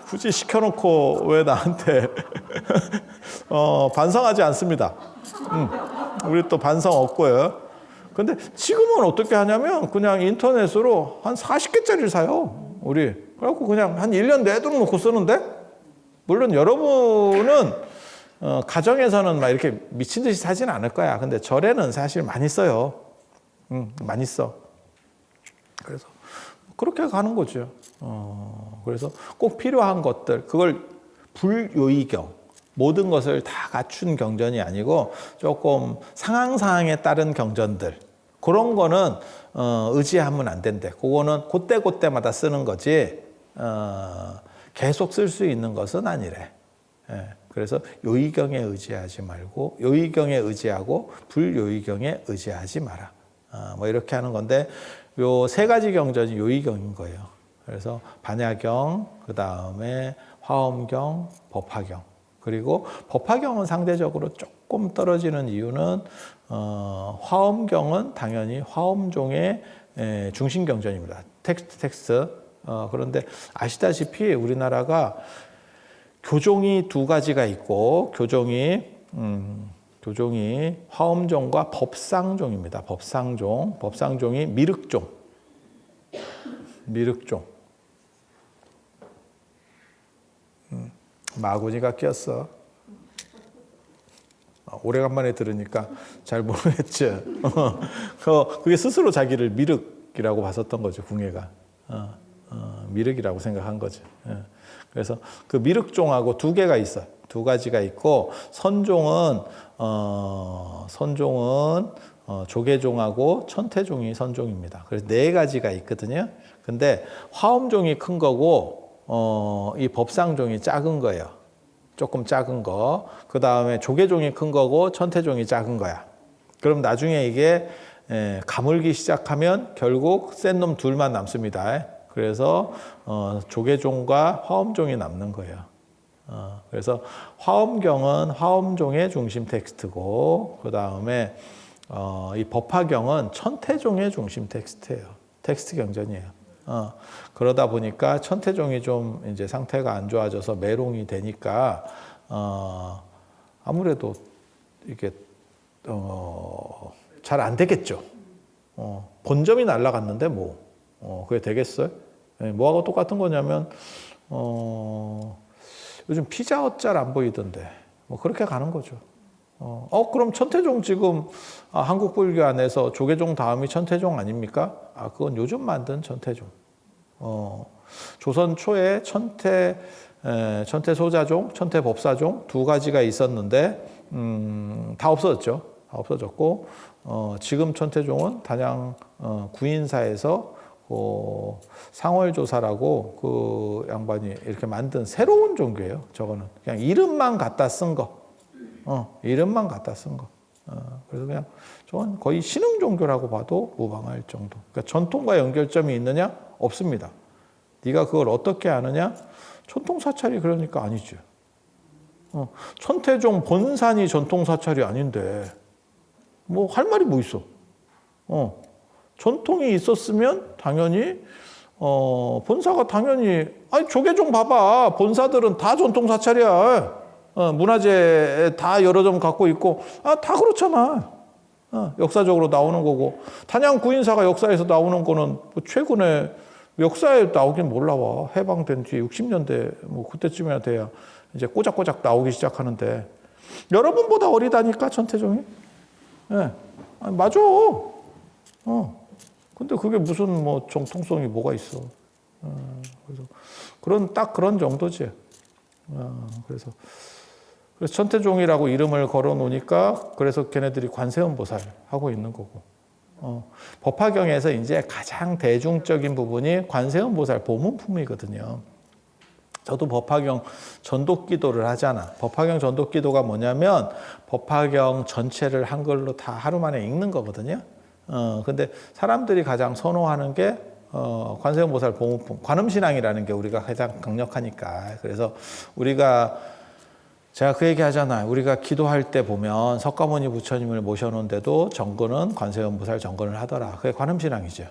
굳이 시켜놓고 왜 나한테 반성하지 않습니다. 우리 또 반성 없고요. 근데 지금은 어떻게 하냐면 그냥 인터넷으로 한 40개짜리를 사요. 우리. 그래갖고 그냥 한 1년 내도록 놓고 쓰는데 물론 여러분은 가정에서는 막 이렇게 미친 듯이 사지는 않을 거야. 근데 절에는 사실 많이 써요. 많이 써. 그래서 그렇게 가는 거죠. 그래서 꼭 필요한 것들, 그걸 불요의경, 모든 것을 다 갖춘 경전이 아니고 조금 상황에 따른 경전들, 그런 거는 의지하면 안 된대. 그거는 그때마다 쓰는 거지 계속 쓸 수 있는 것은 아니래. 그래서 요의경에 의지하지 말고 요의경에 의지하고 불요의경에 의지하지 마라. 뭐 이렇게 하는 건데 요 세 가지 경전이 요의경인 거예요. 그래서 반야경, 그 다음에 화엄경, 법화경. 그리고 법화경은 상대적으로 조금 떨어지는 이유는 화엄경은 당연히 화엄종의 중심경전입니다. 텍스트. 그런데 아시다시피 우리나라가 교종이 두 가지가 있고 교종이 화엄종과 법상종입니다. 법상종이 미륵종. 마구니가 꼈어. 오래간만에 들으니까 잘 모르겠죠. 그게 스스로 자기를 미륵이라고 봤었던 거죠, 궁예가. 미륵이라고 생각한 거죠. 그래서 그 미륵종하고 두 개가 있어요. 두 가지가 있고 선종은 조계종하고 천태종이 선종입니다. 그래서 네 가지가 있거든요. 근데 화엄종이 큰 거고 이 법상종이 작은 거예요. 조금 작은 거. 그 다음에 조계종이 큰 거고 천태종이 작은 거야. 그럼 나중에 이게 가물기 시작하면 결국 센 놈 둘만 남습니다. 그래서 조계종과 화엄종이 남는 거예요. 그래서 화엄경은 화엄종의 중심 텍스트고 그 다음에 이 법화경은 천태종의 중심 텍스트예요. 텍스트 경전이에요. 그러다 보니까 천태종이 좀 이제 상태가 안 좋아져서 매롱이 되니까 아무래도 이게 잘 안 되겠죠. 본점이 날라갔는데 그게 되겠어요? 뭐하고 똑같은 거냐면 요즘 피자 헛잘 안 보이던데 그렇게 가는 거죠. 그럼 천태종 지금 한국 불교 안에서 조계종 다음이 천태종 아닙니까? 그건 요즘 만든 천태종. 조선 초에 천태소자종, 천태법사종 두 가지가 있었는데 다 없어졌죠. 다 없어졌고 지금 천태종은 단양 구인사에서 상월조사라고 그 양반이 이렇게 만든 새로운 종교예요. 저거는 그냥 이름만 갖다 쓴 거. 이름만 갖다 쓴 거. 그래서 그냥 저건 거의 신흥 종교라고 봐도 무방할 정도. 그러니까 전통과 연결점이 있느냐? 없습니다. 네가 그걸 어떻게 아느냐? 전통사찰이 그러니까 아니죠. 천태종 본산이 전통사찰이 아닌데 할 말이 뭐 있어? 전통이 있었으면 당연히 본사가 당연히 조계종 봐봐. 본사들은 다 전통사찰이야. 문화재 다 여러 점 갖고 있고 다 그렇잖아. 역사적으로 나오는 거고 단양 구인사가 역사에서 나오는 거는 최근에 역사에 나오긴 몰라와. 해방된 뒤에 60년대 그때쯤이나 돼야 이제 꼬작꼬작 나오기 시작하는데 여러분보다 어리다니까 천태종이. 맞아. 근데 그게 무슨 정통성이 뭐가 있어. 그래서 그런 정도지. 그래서 천태종이라고 이름을 걸어 놓으니까 그래서 걔네들이 관세음보살 하고 있는 거고. 법화경에서 이제 가장 대중적인 부분이 관세음보살 보문품이거든요. 저도 법화경 전독기도를 하잖아. 법화경 전독기도가 뭐냐면 법화경 전체를 한글로 다 하루 만에 읽는 거거든요. 근데 사람들이 가장 선호하는 게 관세음보살 보문품, 관음신앙이라는 게 우리가 가장 강력하니까. 그래서 제가 그 얘기 하잖아요. 우리가 기도할 때 보면 석가모니 부처님을 모셔놓은데도 정근은 관세음보살 정근을 하더라. 그게 관음신앙이죠.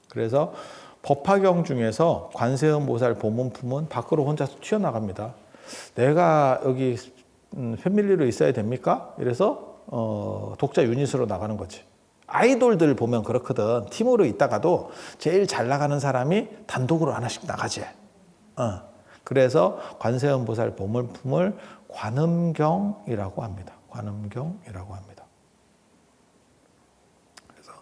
그래서 법화경 중에서 관세음보살 보문품은 밖으로 혼자서 튀어나갑니다. 내가 여기 패밀리로 있어야 됩니까? 이래서 독자 유닛으로 나가는 거지. 아이돌들 보면 그렇거든. 팀으로 있다가도 제일 잘 나가는 사람이 단독으로 하나씩 나가지. 그래서 관세음보살 보물품을 관음경이라고 합니다. 관음경이라고 합니다. 그래서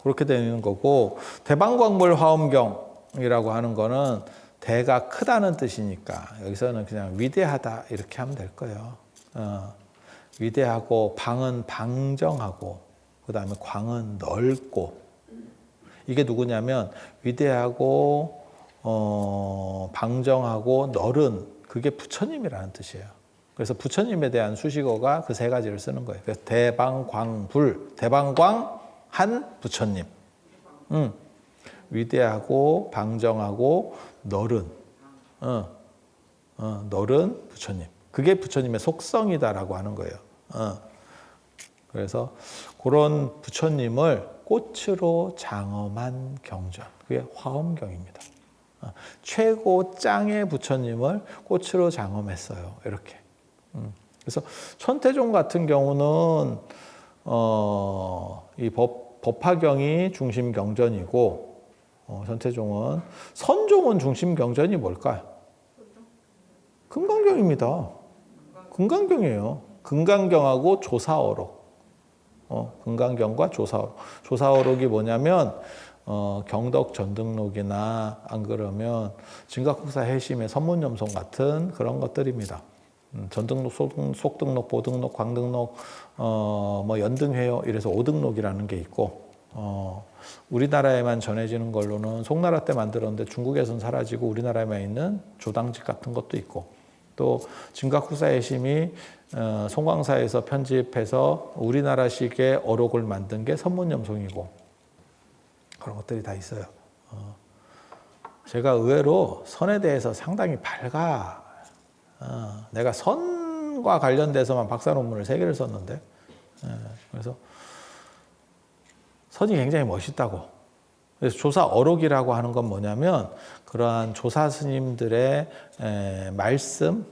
그렇게 되는 거고 대방광물 화엄경이라고 하는 거는 대가 크다는 뜻이니까 여기서는 그냥 위대하다 이렇게 하면 될 거예요. 위대하고 방은 방정하고 그 다음에 광은 넓고 이게 누구냐면 위대하고 방정하고 널은 그게 부처님이라는 뜻이에요. 그래서 부처님에 대한 수식어가 그 세 가지를 쓰는 거예요. 그래서 대방광불, 대방광한 부처님. 위대하고 방정하고 너른, 너른 부처님. 그게 부처님의 속성이다라고 하는 거예요. 그래서 그런 부처님을 꽃으로 장엄한 경전. 그게 화엄경입니다. 최고 짱의 부처님을 꽃으로 장엄했어요. 이렇게. 그래서 천태종 같은 경우는 이 법화경이 중심 경전이고, 천태종은 선종은 중심 경전이 뭘까요? 금강경입니다. 금강경이에요. 금강경하고 조사어록. 금강경과 조사어록. 조사어록이 뭐냐면 경덕 전등록이나 안 그러면 진각국사 해심의 선문염송 같은 그런 것들입니다. 전등록, 속등록, 보등록, 광등록, 뭐 연등회요 이래서 오등록이라는 게 있고, 우리나라에만 전해지는 걸로는 송나라 때 만들었는데 중국에서는 사라지고 우리나라에만 있는 조당집 같은 것도 있고, 또 진각국사 해심이 송광사에서 편집해서 우리나라식의 어록을 만든 게 선문염송이고, 그런 것들이 다 있어요. 제가 의외로 선에 대해서 상당히 밝아. 내가 선과 관련돼서만 박사 논문을 3개를 썼는데, 그래서 선이 굉장히 멋있다고. 그래서 조사 어록이라고 하는 건 뭐냐면 그러한 조사 스님들의 말씀,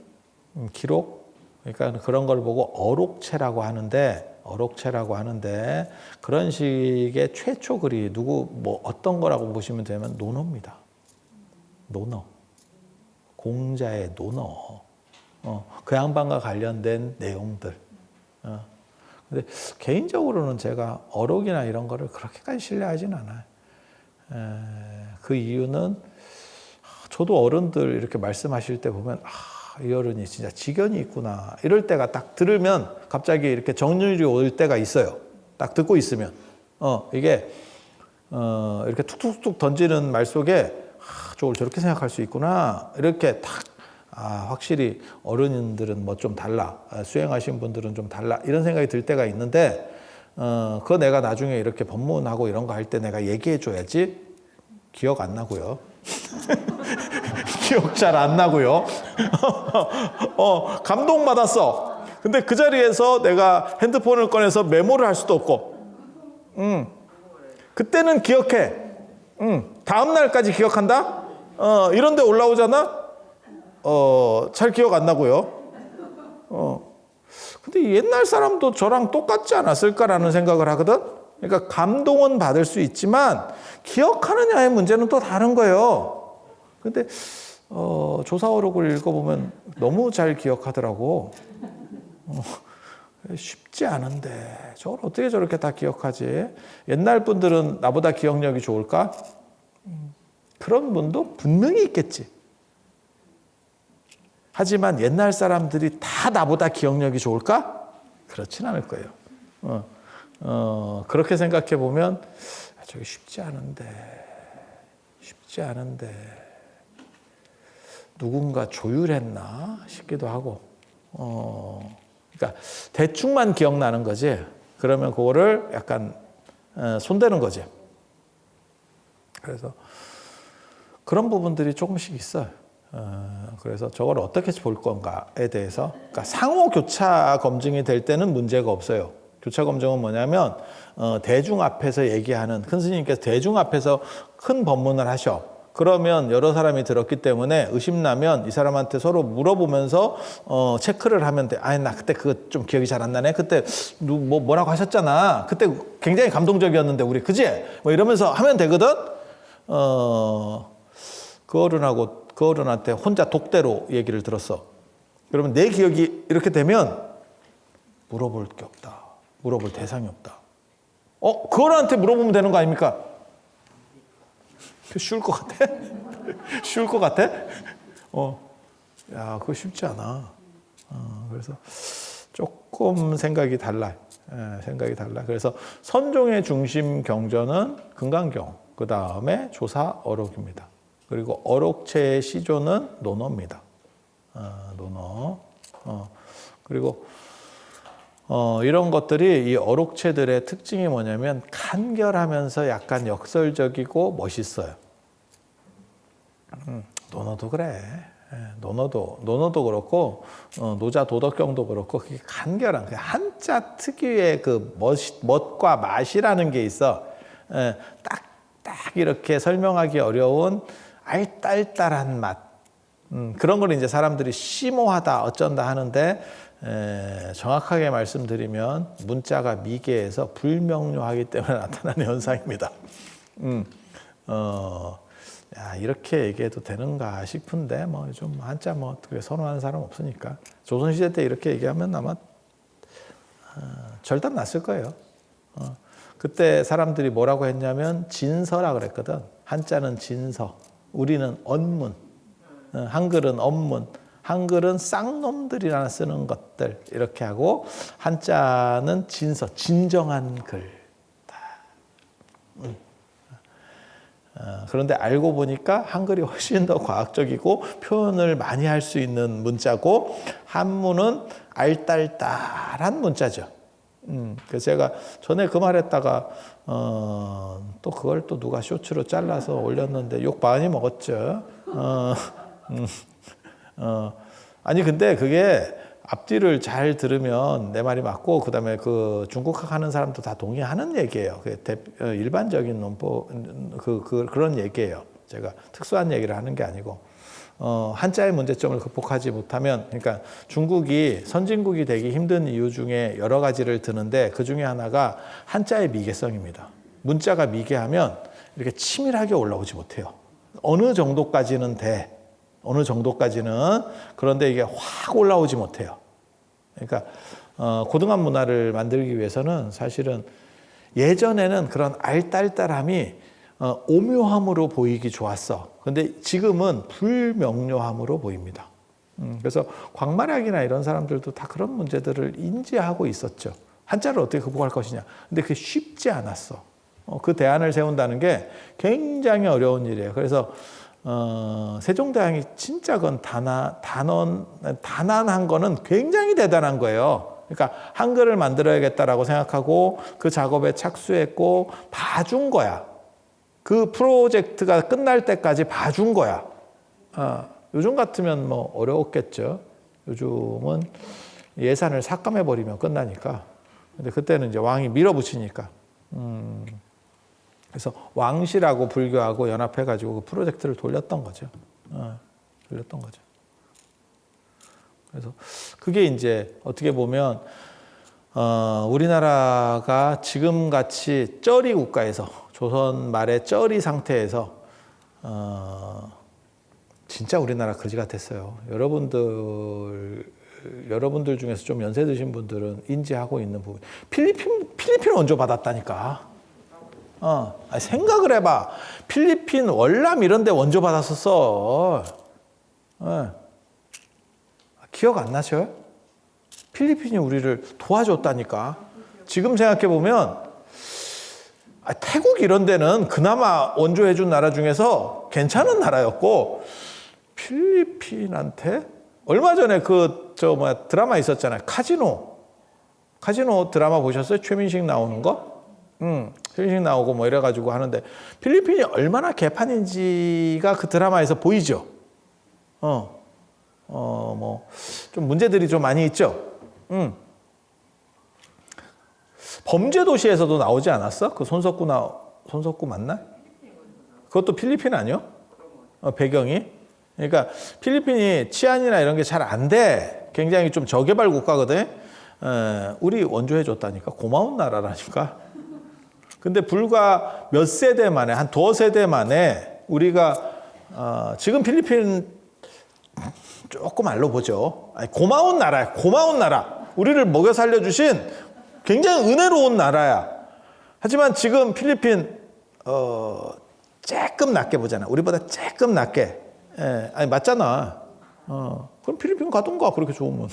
기록, 그러니까 그런 걸 보고 어록체라고 하는데 그런 식의 최초 글이 뭐 어떤 거라고 보시면 되면 논어입니다. 논어. 공자의 논어. 그 양반과 관련된 내용들. 근데 개인적으로는 제가 어록이나 이런 거를 그렇게까지 신뢰하진 않아요. 그 이유는 저도 어른들 이렇게 말씀하실 때 보면 이 어른이 진짜 지견이 있구나. 이럴 때가 딱 들으면 갑자기 이렇게 정률이 올 때가 있어요. 딱 듣고 있으면. 이게 이렇게 툭툭툭 던지는 말 속에 저걸 저렇게 생각할 수 있구나. 이렇게 딱 확실히 어른들은 뭐 좀 달라. 수행하신 분들은 좀 달라. 이런 생각이 들 때가 있는데 그거 내가 나중에 이렇게 법문하고 이런 거 할 때 내가 얘기해 줘야지. 기억 안 나고요. 기억 잘 안 나고요. 감동받았어. 근데 그 자리에서 내가 핸드폰을 꺼내서 메모를 할 수도 없고. 그때는 기억해. 다음 날까지 기억한다? 이런 데 올라오잖아? 잘 기억 안 나고요. 근데 옛날 사람도 저랑 똑같지 않았을까라는 생각을 하거든? 그러니까 감동은 받을 수 있지만 기억하느냐의 문제는 또 다른 거예요. 근데 조사어록을 읽어보면 너무 잘 기억하더라고. 쉽지 않은데 저걸 어떻게 저렇게 다 기억하지? 옛날 분들은 나보다 기억력이 좋을까? 그런 분도 분명히 있겠지. 하지만 옛날 사람들이 다 나보다 기억력이 좋을까? 그렇진 않을 거예요. 그렇게 생각해 보면 저게 쉽지 않은데 누군가 조율했나 싶기도 하고. 그러니까 대충만 기억나는 거지. 그러면 그거를 약간 손대는 거지. 그래서 그런 부분들이 조금씩 있어요. 그래서 저걸 어떻게 볼 건가에 대해서, 그러니까 상호 교차 검증이 될 때는 문제가 없어요. 교차 검증은 뭐냐면 대중 앞에서 얘기하는, 큰 스님께서 대중 앞에서 큰 법문을 하셔. 그러면 여러 사람이 들었기 때문에 의심나면 이 사람한테 서로 물어보면서 체크를 하면 돼. 나 그때 그거 좀 기억이 잘 안 나네. 그때 뭐라고 하셨잖아. 그때 굉장히 감동적이었는데 우리 그지? 뭐 이러면서 하면 되거든. 그 어른한테 혼자 독대로 얘기를 들었어. 그러면 내 기억이 이렇게 되면 물어볼 게 없다. 물어볼 대상이 없다. 그 어른한테 물어보면 되는 거 아닙니까? 쉬울 것 같아? 쉬울 것 같아? 야, 그거 쉽지 않아. 그래서 조금 생각이 달라. 생각이 달라. 그래서 선종의 중심 경전은 금강경, 그 다음에 조사 어록입니다. 그리고 어록체의 시조는 논어입니다. 논어. 그리고 이런 것들이 이 어록체들의 특징이 뭐냐면 간결하면서 약간 역설적이고 멋있어요. 논어도 그래. 논어도 그렇고 노자 도덕경도 그렇고 그게 간결한 그 한자 특유의 그 멋과 맛이라는 게 있어. 딱 이렇게 설명하기 어려운 알딸딸한 맛. 그런 걸 이제 사람들이 심오하다 어쩐다 하는데 정확하게 말씀드리면 문자가 미개해서 불명료하기 때문에 나타나는 현상입니다. 야, 이렇게 얘기해도 되는가 싶은데 뭐 좀 한자 뭐 어떻게 선호하는 사람 없으니까 조선시대 때 이렇게 얘기하면 아마 절단 났을 거예요. 그때 사람들이 뭐라고 했냐면 진서라 그랬거든. 한자는 진서, 우리는 언문, 한글은 언문, 한글은 쌍놈들이나 쓰는 것들 이렇게 하고 한자는 진서, 진정한 글. 그런데 알고 보니까 한글이 훨씬 더 과학적이고 표현을 많이 할 수 있는 문자고 한문은 알딸딸한 문자죠. 그래서 제가 전에 그 말했다가 또 그걸 또 누가 쇼츠로 잘라서 올렸는데 욕 많이 먹었죠. 아니 근데 그게 앞뒤를 잘 들으면 내 말이 맞고 그다음에 그 중국학 하는 사람도 다 동의하는 얘기예요. 일반적인 논법 그런 얘기예요. 제가 특수한 얘기를 하는 게 아니고 한자의 문제점을 극복하지 못하면 그러니까 중국이 선진국이 되기 힘든 이유 중에 여러 가지를 드는데 그 중에 하나가 한자의 미개성입니다. 문자가 미개하면 이렇게 치밀하게 올라오지 못해요. 어느 정도까지는 돼. 어느 정도까지는. 그런데 이게 확 올라오지 못해요. 그러니까 고등한 문화를 만들기 위해서는 사실은 예전에는 그런 알딸딸함이 오묘함으로 보이기 좋았어. 근데 지금은 불명료함으로 보입니다. 그래서 광말학이나 이런 사람들도 다 그런 문제들을 인지하고 있었죠. 한자를 어떻게 극복할 것이냐. 근데 그게 쉽지 않았어. 그 대안을 세운다는 게 굉장히 어려운 일이에요. 그래서 세종대왕이 진짜 그건 단안한 거는 굉장히 대단한 거예요. 그러니까 한글을 만들어야겠다라고 생각하고 그 작업에 착수했고 봐준 거야. 그 프로젝트가 끝날 때까지 봐준 거야. 요즘 같으면 뭐 어려웠겠죠. 요즘은 예산을 삭감해버리면 끝나니까. 근데 그때는 이제 왕이 밀어붙이니까. 그래서 왕실하고 불교하고 연합해가지고 그 프로젝트를 돌렸던 거죠. 돌렸던 거죠. 그래서 그게 이제 어떻게 보면 우리나라가 지금같이 쩌리 국가에서 조선 말의 쩌리 상태에서 진짜 우리나라 거지 같았어요. 여러분들 중에서 좀 연세 드신 분들은 인지하고 있는 부분. 필리핀 원조 받았다니까. 생각을 해봐. 필리핀 월남 이런 데 원조 받았었어. 기억 안 나셔요? 필리핀이 우리를 도와줬다니까. 지금 생각해보면 태국 이런 데는 그나마 원조해준 나라 중에서 괜찮은 나라였고 필리핀한테 얼마 전에 드라마 있었잖아요. 카지노 드라마 보셨어요? 최민식 나오는 거? 최민식 나오고 뭐 이래가지고 하는데 필리핀이 얼마나 개판인지가 그 드라마에서 보이죠. 뭐 좀 문제들이 좀 많이 있죠. 범죄도시에서도 나오지 않았어? 그 손석구 맞나? 그것도 필리핀 아니요? 배경이? 그러니까 필리핀이 치안이나 이런 게 잘 안 돼. 굉장히 좀 저개발 국가거든. 우리 원조해 줬다니까. 고마운 나라라니까. 근데 불과 몇 세대 만에, 한 두어 세대 만에 우리가 지금 필리핀 조금 알려보죠. 아니, 고마운 나라야. 고마운 나라. 우리를 먹여 살려주신 굉장히 은혜로운 나라야. 하지만 지금 필리핀 조금 낮게 보잖아. 우리보다 조금 낮게. 아니 맞잖아. 그럼 필리핀 가던가 그렇게 좋으면.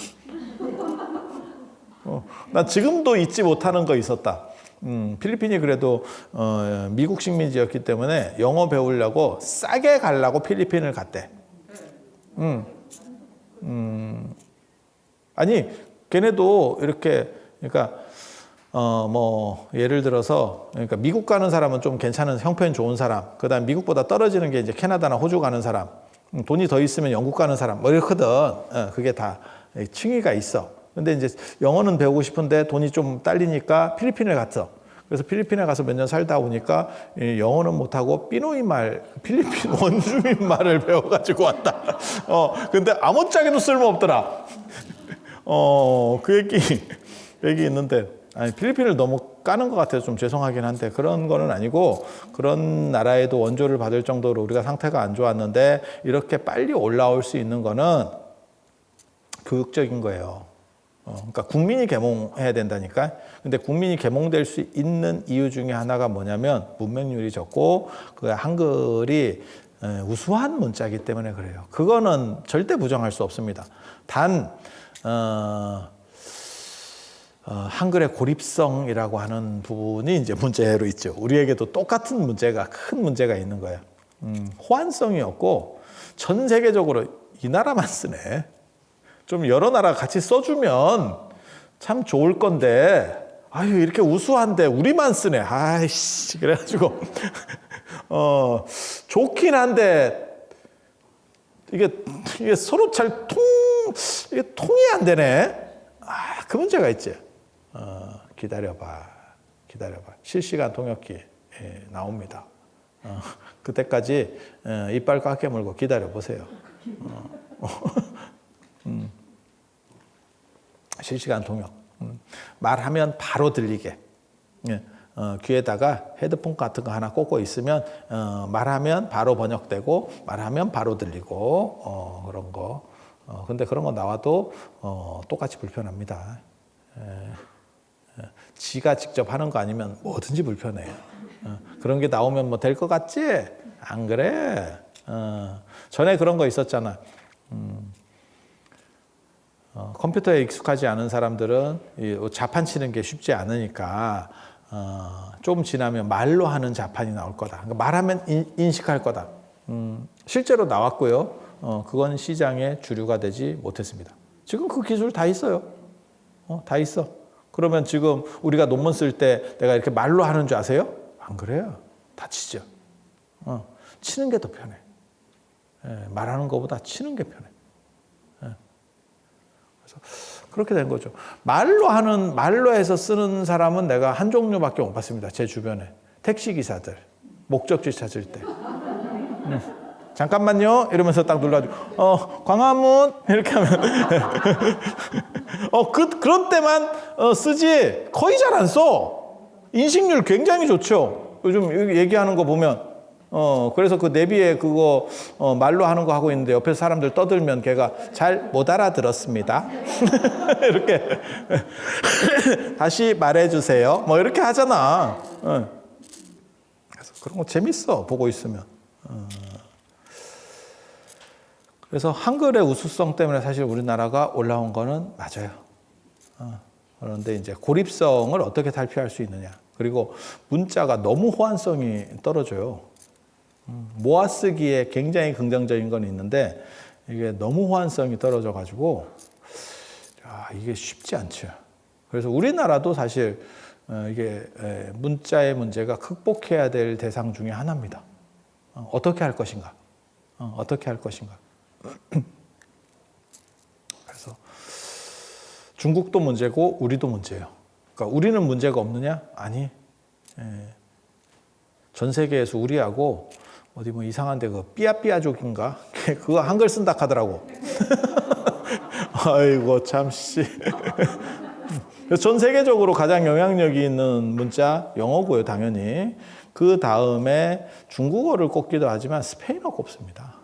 나 지금도 잊지 못하는 거 있었다. 필리핀이 그래도 미국 식민지였기 때문에 영어 배우려고 싸게 가려고 필리핀을 갔대. 아니 걔네도 이렇게 그러니까 뭐 예를 들어서 그러니까 미국 가는 사람은 좀 괜찮은 형편 좋은 사람, 그다음 미국보다 떨어지는 게 이제 캐나다나 호주 가는 사람, 돈이 더 있으면 영국 가는 사람, 뭐 이렇거든. 그게 다 층위가 있어. 근데 이제 영어는 배우고 싶은데 돈이 좀 딸리니까 필리핀을 갔어. 그래서 필리핀에 가서 몇 년 살다 보니까 영어는 못하고 피노이 말, 필리핀 원주민 말을 배워가지고 왔다. 근데 아무짝에도 쓸모없더라. 그 얘기 있는데, 아니, 필리핀을 너무 까는 것 같아서 좀 죄송하긴 한데, 그런 거는 아니고, 그런 나라에도 원조를 받을 정도로 우리가 상태가 안 좋았는데, 이렇게 빨리 올라올 수 있는 거는 교육적인 거예요. 그러니까 국민이 계몽해야 된다니까. 근데 국민이 계몽될 수 있는 이유 중에 하나가 뭐냐면 문맹률이 적고 그 한글이 우수한 문자이기 때문에 그래요. 그거는 절대 부정할 수 없습니다. 단 한글의 고립성이라고 하는 부분이 이제 문제로 있죠. 우리에게도 똑같은 문제가 큰 문제가 있는 거예요. 호환성이 없고 전 세계적으로 이 나라만 쓰네. 좀 여러 나라 같이 써주면 참 좋을 건데, 아유, 이렇게 우수한데 우리만 쓰네. 아이씨. 그래가지고, 좋긴 한데, 이게 서로 이게 통이 안 되네. 그 문제가 있지. 기다려봐. 실시간 통역기 나옵니다. 그때까지 이빨 깎게 물고 기다려보세요. 실시간 통역. 말하면 바로 들리게. 귀에다가 헤드폰 같은 거 하나 꽂고 있으면 말하면 바로 번역되고 말하면 바로 들리고 그런 거. 근데 그런 거 나와도 똑같이 불편합니다. 지가 직접 하는 거 아니면 뭐든지 불편해요. 그런 게 나오면 뭐 될 것 같지? 안 그래? 전에 그런 거 있었잖아. 컴퓨터에 익숙하지 않은 사람들은 자판 치는 게 쉽지 않으니까 좀 지나면 말로 하는 자판이 나올 거다. 그러니까 말하면 인식할 거다. 실제로 나왔고요. 그건 시장의 주류가 되지 못했습니다. 지금 그 기술 다 있어요. 다 있어. 그러면 지금 우리가 논문 쓸 때 내가 이렇게 말로 하는 줄 아세요? 안 그래요. 다 치죠. 치는 게 더 편해. 말하는 것보다 치는 게 편해. 그렇게 된 거죠. 말로 해서 쓰는 사람은 내가 한 종류밖에 못 봤습니다. 제 주변에. 택시기사들. 목적지 찾을 때. 잠깐만요. 이러면서 딱 눌러가지고, 광화문. 이렇게 하면. 그런 때만 쓰지. 거의 잘 안 써. 인식률 굉장히 좋죠. 요즘 얘기하는 거 보면. 그래서 그 내비에 그거 말로 하는 거 하고 있는데 옆에서 사람들 떠들면 걔가 잘 못 알아들었습니다. 이렇게 다시 말해주세요. 뭐 이렇게 하잖아. 그래서 그런 거 재밌어 보고 있으면. 그래서 한글의 우수성 때문에 사실 우리나라가 올라온 거는 맞아요. 그런데 이제 고립성을 어떻게 탈피할 수 있느냐. 그리고 문자가 너무 호환성이 떨어져요. 모아쓰기에 굉장히 긍정적인 건 있는데 이게 너무 호환성이 떨어져가지고 이게 쉽지 않죠. 그래서 우리나라도 사실 이게 문자의 문제가 극복해야 될 대상 중에 하나입니다. 어떻게 할 것인가? 어떻게 할 것인가? 그래서 중국도 문제고 우리도 문제예요. 그러니까 우리는 문제가 없느냐? 아니. 전 세계에서 우리하고 어디 뭐 이상한데 그 삐아삐아족인가? 그거 한글 쓴다 하더라고. 아이고 참 씨. 전 세계적으로 가장 영향력이 있는 문자 영어고요, 당연히. 그 다음에 중국어를 꼽기도 하지만 스페인어 꼽습니다.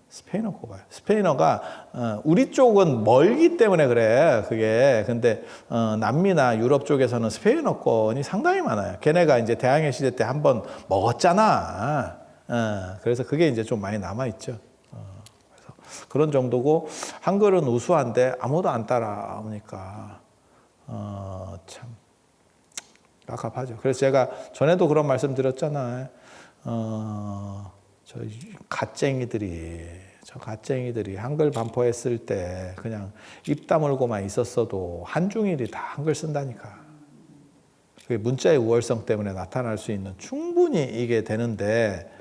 스페인어 꼽아요. 스페인어가 우리 쪽은 멀기 때문에 그래. 그게 근데 남미나 유럽 쪽에서는 스페인어권이 상당히 많아요. 걔네가 이제 대항해 시대 때 한번 먹었잖아. 그래서 그게 이제 좀 많이 남아 있죠. 그래서 그런 정도고 한글은 우수한데 아무도 안 따라오니까 참 깝깝하죠. 그래서 제가 전에도 그런 말씀 드렸잖아요. 저 갓쟁이들이 저 갓쟁이들이 한글 반포했을 때 그냥 입 다물고만 있었어도 한중일이 다 한글 쓴다니까. 그게 문자의 우월성 때문에 나타날 수 있는 충분히 이게 되는데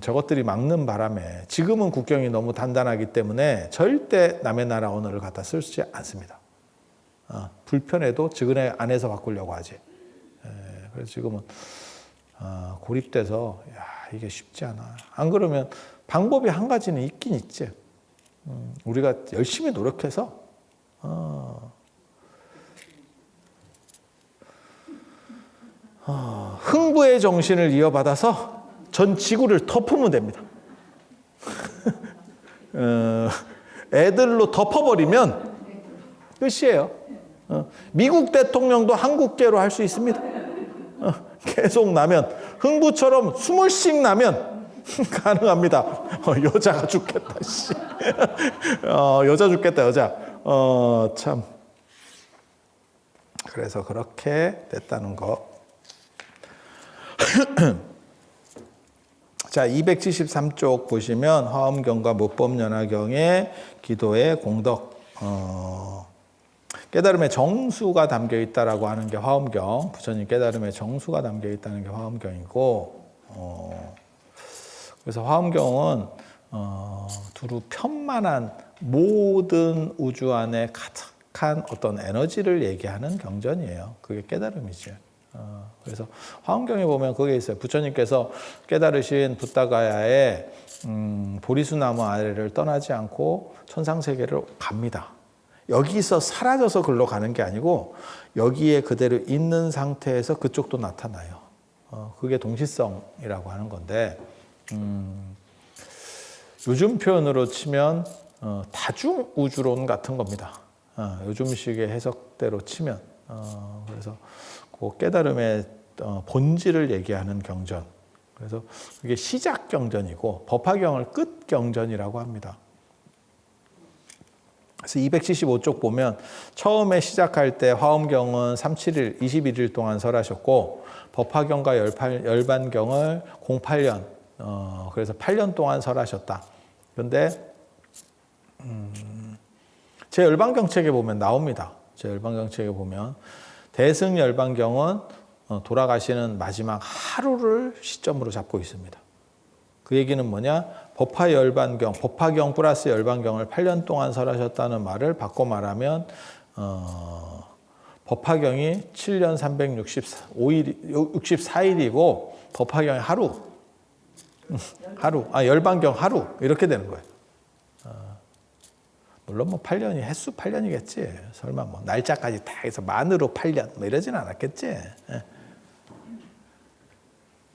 저것들이 막는 바람에 지금은 국경이 너무 단단하기 때문에 절대 남의 나라 언어를 갖다 쓰지 않습니다. 불편해도 지그네 안에서 바꾸려고 하지. 그래서 지금은 고립돼서 야, 이게 쉽지 않아. 안 그러면 방법이 한 가지는 있긴 있지. 우리가 열심히 노력해서 흥부의 정신을 이어받아서 전 지구를 덮으면 됩니다. 애들로 덮어버리면 끝이에요. 미국 대통령도 한국계로 할 수 있습니다. 계속 나면 흥부처럼 20씩 나면 가능합니다. 여자가 죽겠다. 씨. 여자 죽겠다. 여자. 참. 그래서 그렇게 됐다는 거. 자, 273쪽 보시면 화엄경과 목법연화경의 기도의 공덕, 깨달음의 정수가 담겨 있다라고 하는 게 화엄경, 부처님 깨달음의 정수가 담겨 있다는 게 화엄경이고, 그래서 화엄경은 두루 편만한 모든 우주 안에 가득한 어떤 에너지를 얘기하는 경전이에요. 그게 깨달음이죠. 그래서 화엄경에 보면 그게 있어요. 부처님께서 깨달으신 붓다가야의 보리수나무 아래를 떠나지 않고 천상세계를 갑니다. 여기서 사라져서 글로 가는 게 아니고 여기에 그대로 있는 상태에서 그쪽도 나타나요. 그게 동시성이라고 하는 건데 요즘 표현으로 치면 다중우주론 같은 겁니다. 요즘식의 해석대로 치면 그래서 그 깨달음의 본질을 얘기하는 경전. 그래서 이게 시작 경전이고 법화경을 끝 경전이라고 합니다. 그래서 275쪽 보면 처음에 시작할 때 화엄경은 37일, 21일 동안 설하셨고 법화경과 열반경을 08년, 그래서 8년 동안 설하셨다. 그런데 제 열반경책에 보면 나옵니다. 제 열반경책에 보면 대승열반경은 돌아가시는 마지막 하루를 시점으로 잡고 있습니다. 그 얘기는 뭐냐? 법화열반경, 법화경 플러스 열반경을 8년 동안 설하셨다는 말을 바꿔 말하면 법화경이 7년 364일이고 법화경이 하루, 열반경 하루 이렇게 되는 거예요. 물론 뭐 8년이 횟수 8년이겠지. 설마 뭐 날짜까지 다 해서 만으로 8년 뭐 이러지는 않았겠지.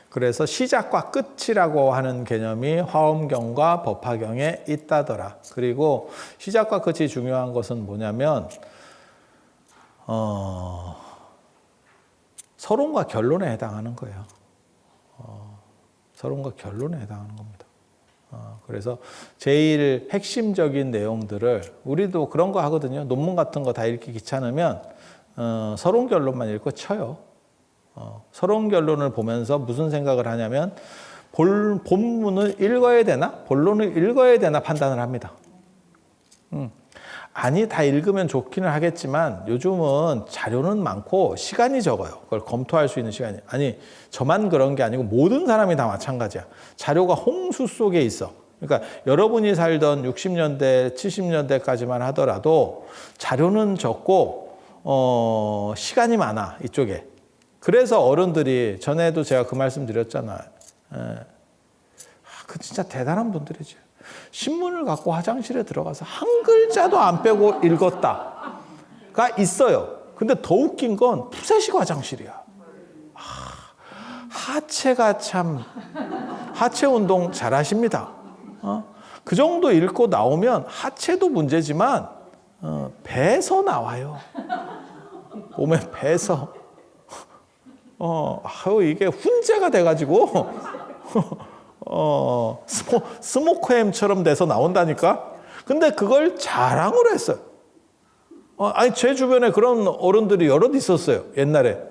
그래서 시작과 끝이라고 하는 개념이 화엄경과 법화경에 있다더라. 그리고 시작과 끝이 중요한 것은 뭐냐면 서론과 결론에 해당하는 거예요. 서론과 결론에 해당하는 겁니다. 그래서 제일 핵심적인 내용들을 우리도 그런 거 하거든요. 논문 같은 거 다 읽기 귀찮으면 서론 결론만 읽고 쳐요. 서론 결론을 보면서 무슨 생각을 하냐면 본문을 읽어야 되나? 본론을 읽어야 되나 판단을 합니다. 아니 다 읽으면 좋기는 하겠지만 요즘은 자료는 많고 시간이 적어요. 그걸 검토할 수 있는 시간이. 아니 저만 그런 게 아니고 모든 사람이 다 마찬가지야. 자료가 홍수 속에 있어. 그러니까 여러분이 살던 60년대, 70년대까지만 하더라도 자료는 적고 시간이 많아 이쪽에. 그래서 어른들이 전에도 제가 그 말씀 드렸잖아요. 그 진짜 대단한 분들이죠. 신문을 갖고 화장실에 들어가서 한 글자도 안 빼고 읽었다가 있어요. 근데 더 웃긴 건 푸세식 화장실이야. 하체가 참 하체 운동 잘 하십니다. 그 정도 읽고 나오면 하체도 문제지만 배에서 나와요. 몸에 배에서. 이게 훈제가 돼가지고 스모크햄처럼 돼서 나온다니까. 근데 그걸 자랑을 했어요. 아니 제 주변에 그런 어른들이 여럿 있었어요. 옛날에.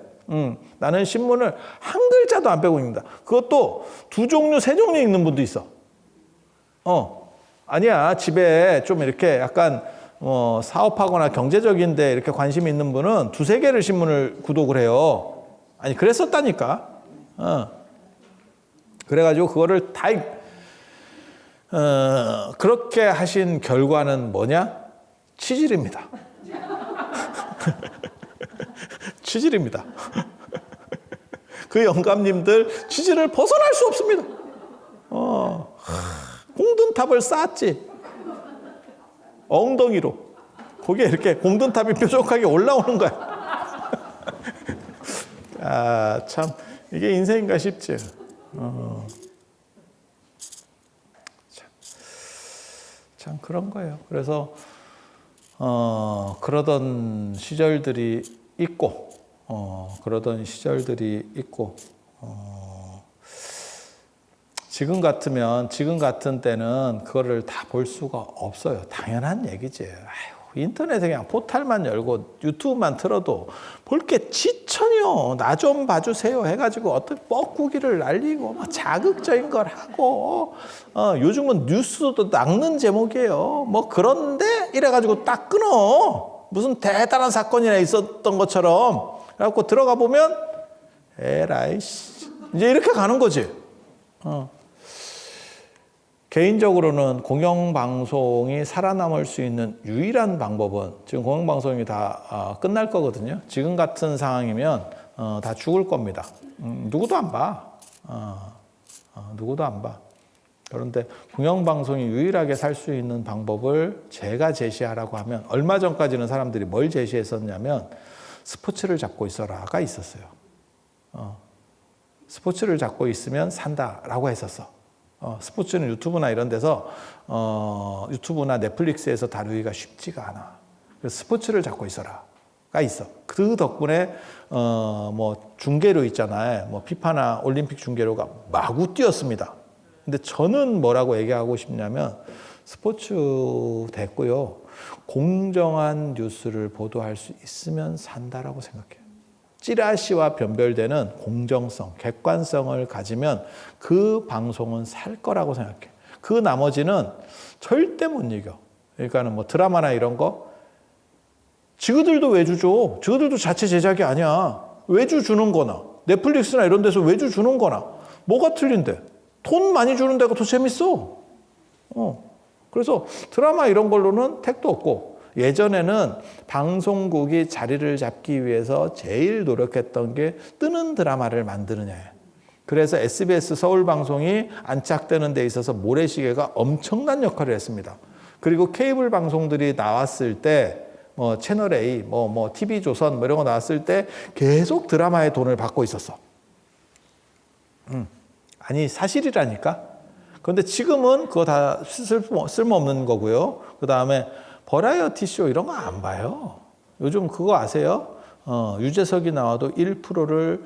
나는 신문을 한 글자도 안 빼고 읽는다. 그것도 2종류, 3종류 읽는 분도 있어. 아니야. 집에 좀 이렇게 약간 사업하거나 경제적인데 이렇게 관심 있는 분은 두세 개를 신문을 구독을 해요. 아니, 그랬었다니까. 그래가지고 그거를 다, 그렇게 하신 결과는 뭐냐? 치질입니다. 치질입니다. 그 영감님들 치질을 벗어날 수 없습니다. 공든탑을 쌓았지. 엉덩이로. 거기에 이렇게 공든탑이 뾰족하게 올라오는 거야. 아, 참, 이게 인생인가 싶지. 참 그런 거예요. 그래서, 그러던 시절들이 있고, 그러던 시절들이 있고, 지금 같은 때는 그거를 다 볼 수가 없어요. 당연한 얘기지. 아유, 인터넷에 그냥 포탈만 열고 유튜브만 틀어도 볼 게 지천이요. 나 좀 봐주세요 해가지고 어떤 뻐꾸기를 날리고 막 자극적인 걸 하고, 요즘은 뉴스도 낚는 제목이에요. 뭐 그런데 이래가지고 딱 끊어. 무슨 대단한 사건이나 있었던 것처럼. 그래갖고 들어가 보면 에라이씨 이제 이렇게 가는 거지. 개인적으로는 공영방송이 살아남을 수 있는 유일한 방법은, 지금 공영방송이 다 끝날 거거든요. 지금 같은 상황이면 다 죽을 겁니다. 누구도 안 봐. 누구도 안 봐. 그런데 공영방송이 유일하게 살 수 있는 방법을 제가 제시하라고 하면, 얼마 전까지는 사람들이 뭘 제시했었냐면 스포츠를 잡고 있어라가 있었어요. 스포츠를 잡고 있으면 산다라고 했었어. 스포츠는 유튜브나 이런 데서 유튜브나 넷플릭스에서 다루기가 쉽지가 않아. 그래서 스포츠를 잡고 있어라가 있어. 그 덕분에 뭐 중계료 있잖아요. 뭐 피파나 올림픽 중계료가 마구 뛰었습니다. 근데 저는 뭐라고 얘기하고 싶냐면, 스포츠 됐고요. 공정한 뉴스를 보도할 수 있으면 산다라고 생각해요. 찌라시와 변별되는 공정성, 객관성을 가지면 그 방송은 살 거라고 생각해. 그 나머지는 절대 못 이겨. 그러니까는 뭐 드라마나 이런 거, 지그들도 외주 줘. 지그들도 자체 제작이 아니야. 외주 주는 거나, 넷플릭스나 이런 데서 외주 주는 거나, 뭐가 틀린데? 돈 많이 주는 데가 더 재밌어. 그래서 드라마 이런 걸로는 택도 없고, 예전에는 방송국이 자리를 잡기 위해서 제일 노력했던 게 뜨는 드라마를 만드느냐예요. 그래서 SBS 서울방송이 안착되는 데 있어서 모래시계가 엄청난 역할을 했습니다. 그리고 케이블 방송들이 나왔을 때, 뭐 채널A, 뭐 TV조선 뭐 이런 거 나왔을 때 계속 드라마에 돈을 받고 있었어. 아니, 사실이라니까. 그런데 지금은 그거 다 쓸모없는 거고요. 그 다음에 버라이어티 쇼 이런 거 안 봐요. 요즘 그거 아세요? 유재석이 나와도 1%를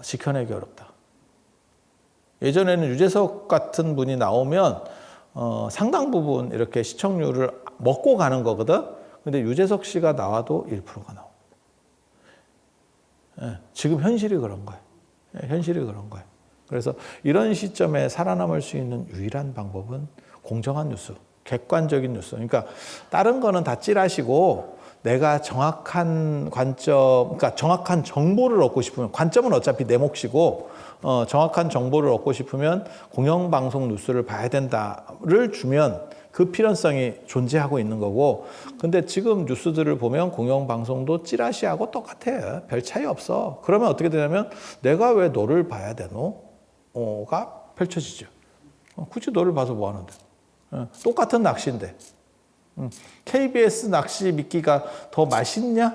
지켜내기 어렵다. 예전에는 유재석 같은 분이 나오면 상당 부분 이렇게 시청률을 먹고 가는 거거든. 근데 유재석 씨가 나와도 1%가 나와. 지금 현실이 그런 거예요. 현실이 그런 거예요. 그래서 이런 시점에 살아남을 수 있는 유일한 방법은 공정한 뉴스, 객관적인 뉴스. 그러니까 다른 거는 다 찌라시고, 내가 정확한 관점, 그러니까 정확한 정보를 얻고 싶으면, 관점은 어차피 내 몫이고, 정확한 정보를 얻고 싶으면 공영방송 뉴스를 봐야 된다를 주면 그 필연성이 존재하고 있는 거고. 근데 지금 뉴스들을 보면 공영방송도 찌라시하고 똑같아. 별 차이 없어. 그러면 어떻게 되냐면, 내가 왜 너를 봐야 되노? 가 펼쳐지죠. 굳이 너를 봐서 뭐 하는데? 똑같은 낚시인데. KBS 낚시 미끼가 더 맛있냐?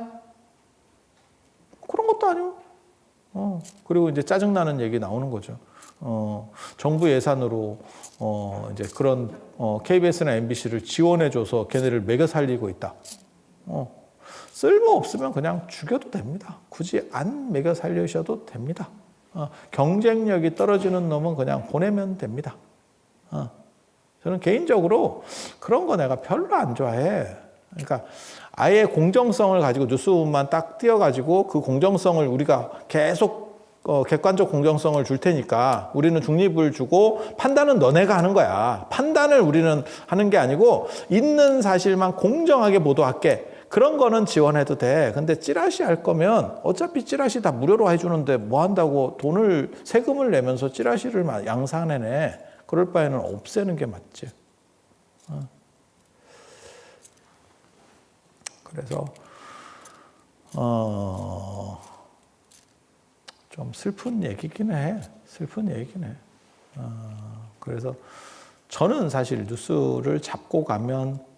그런 것도 아니고. 그리고 이제 짜증나는 얘기 나오는 거죠. 정부 예산으로 이제 그런 KBS나 MBC를 지원해줘서 걔네를 먹여 살리고 있다. 쓸모 없으면 그냥 죽여도 됩니다. 굳이 안 먹여 살리셔도 됩니다. 경쟁력이 떨어지는 놈은 그냥 보내면 됩니다. 저는 개인적으로 그런 거 내가 별로 안 좋아해. 그러니까 아예 공정성을 가지고 뉴스만 딱 띄워가지고 그 공정성을 우리가 계속 객관적 공정성을 줄 테니까 우리는 중립을 주고 판단은 너네가 하는 거야. 판단을 우리는 하는 게 아니고 있는 사실만 공정하게 보도할게. 그런 거는 지원해도 돼. 근데 찌라시 할 거면 어차피 찌라시 다 무료로 해주는데 뭐 한다고 세금을 내면서 찌라시를 양산해내. 그럴 바에는 없애는 게 맞지. 그래서 좀 슬픈 얘기긴 해. 슬픈 얘기긴 해. 그래서 저는 사실 뉴스를 잡고 가면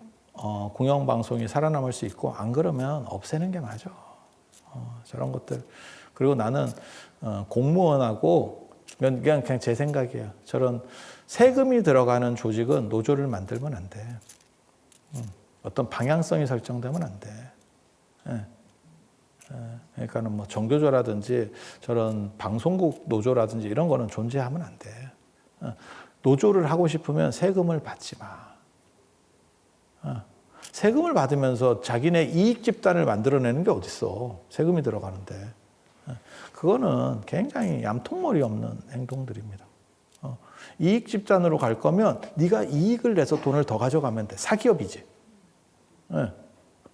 공영방송이 살아남을 수 있고 안 그러면 없애는 게 맞아. 저런 것들. 그리고 나는 공무원하고 그냥 제 생각이에요. 저런 세금이 들어가는 조직은 노조를 만들면 안 돼. 어떤 방향성이 설정되면 안 돼. 그러니까는 뭐 정교조라든지 저런 방송국 노조라든지 이런 거는 존재하면 안 돼. 노조를 하고 싶으면 세금을 받지 마. 세금을 받으면서 자기네 이익 집단을 만들어내는 게 어딨어. 세금이 들어가는데. 그거는 굉장히 얌통머리 없는 행동들입니다. 이익 집단으로 갈 거면 네가 이익을 내서 돈을 더 가져가면 돼. 사기업이지.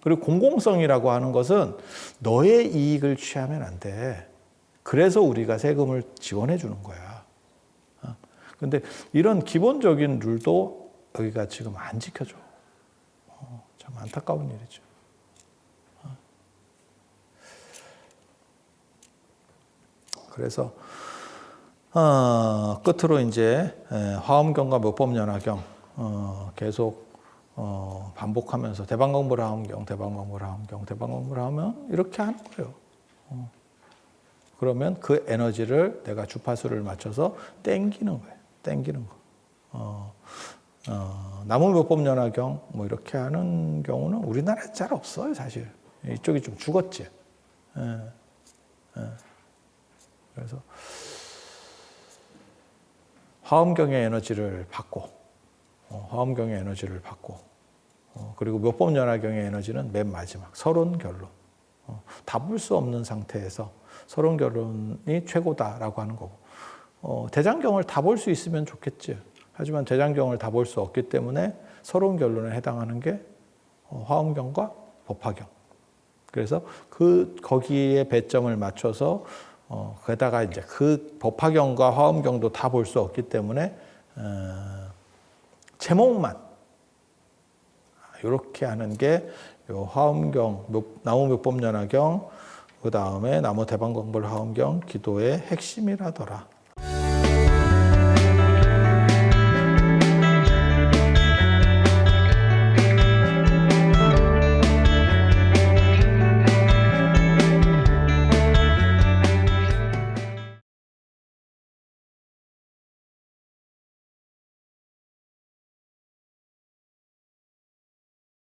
그리고 공공성이라고 하는 것은 너의 이익을 취하면 안 돼. 그래서 우리가 세금을 지원해 주는 거야. 근데 이런 기본적인 룰도 여기가 지금 안 지켜줘. 참 안타까운 일이죠. 그래서 끝으로 이제 화엄경과 묘법연화경 계속 반복하면서 대방공불화엄경, 대방공불화엄경, 대방공불화하면 이렇게 하는 거예요. 그러면 그 에너지를 내가 주파수를 맞춰서 땡기는 거예요. 땡기는 거. 나무묘법연화경 뭐 이렇게 하는 경우는 우리나라에 잘 없어요, 사실. 이쪽이 좀 죽었지. 그래서 화엄경의 에너지를 받고, 화엄경의 에너지를 받고, 그리고 묘법연화경의 에너지는 맨 마지막 서론 결론. 다 볼 수 없는 상태에서 서론 결론이 최고다라고 하는 거고, 대장경을 다 볼 수 있으면 좋겠지. 하지만 대장경을 다 볼 수 없기 때문에 서론 결론에 해당하는 게 화엄경과 법화경. 그래서 거기에 배점을 맞춰서 게다가 이제 그 법화경과 화엄경도 다 볼 수 없기 때문에 제목만 이렇게 하는 게 요 화엄경, 나무묘법연화경, 그 다음에 나무대방공불화엄경 기도의 핵심이라더라.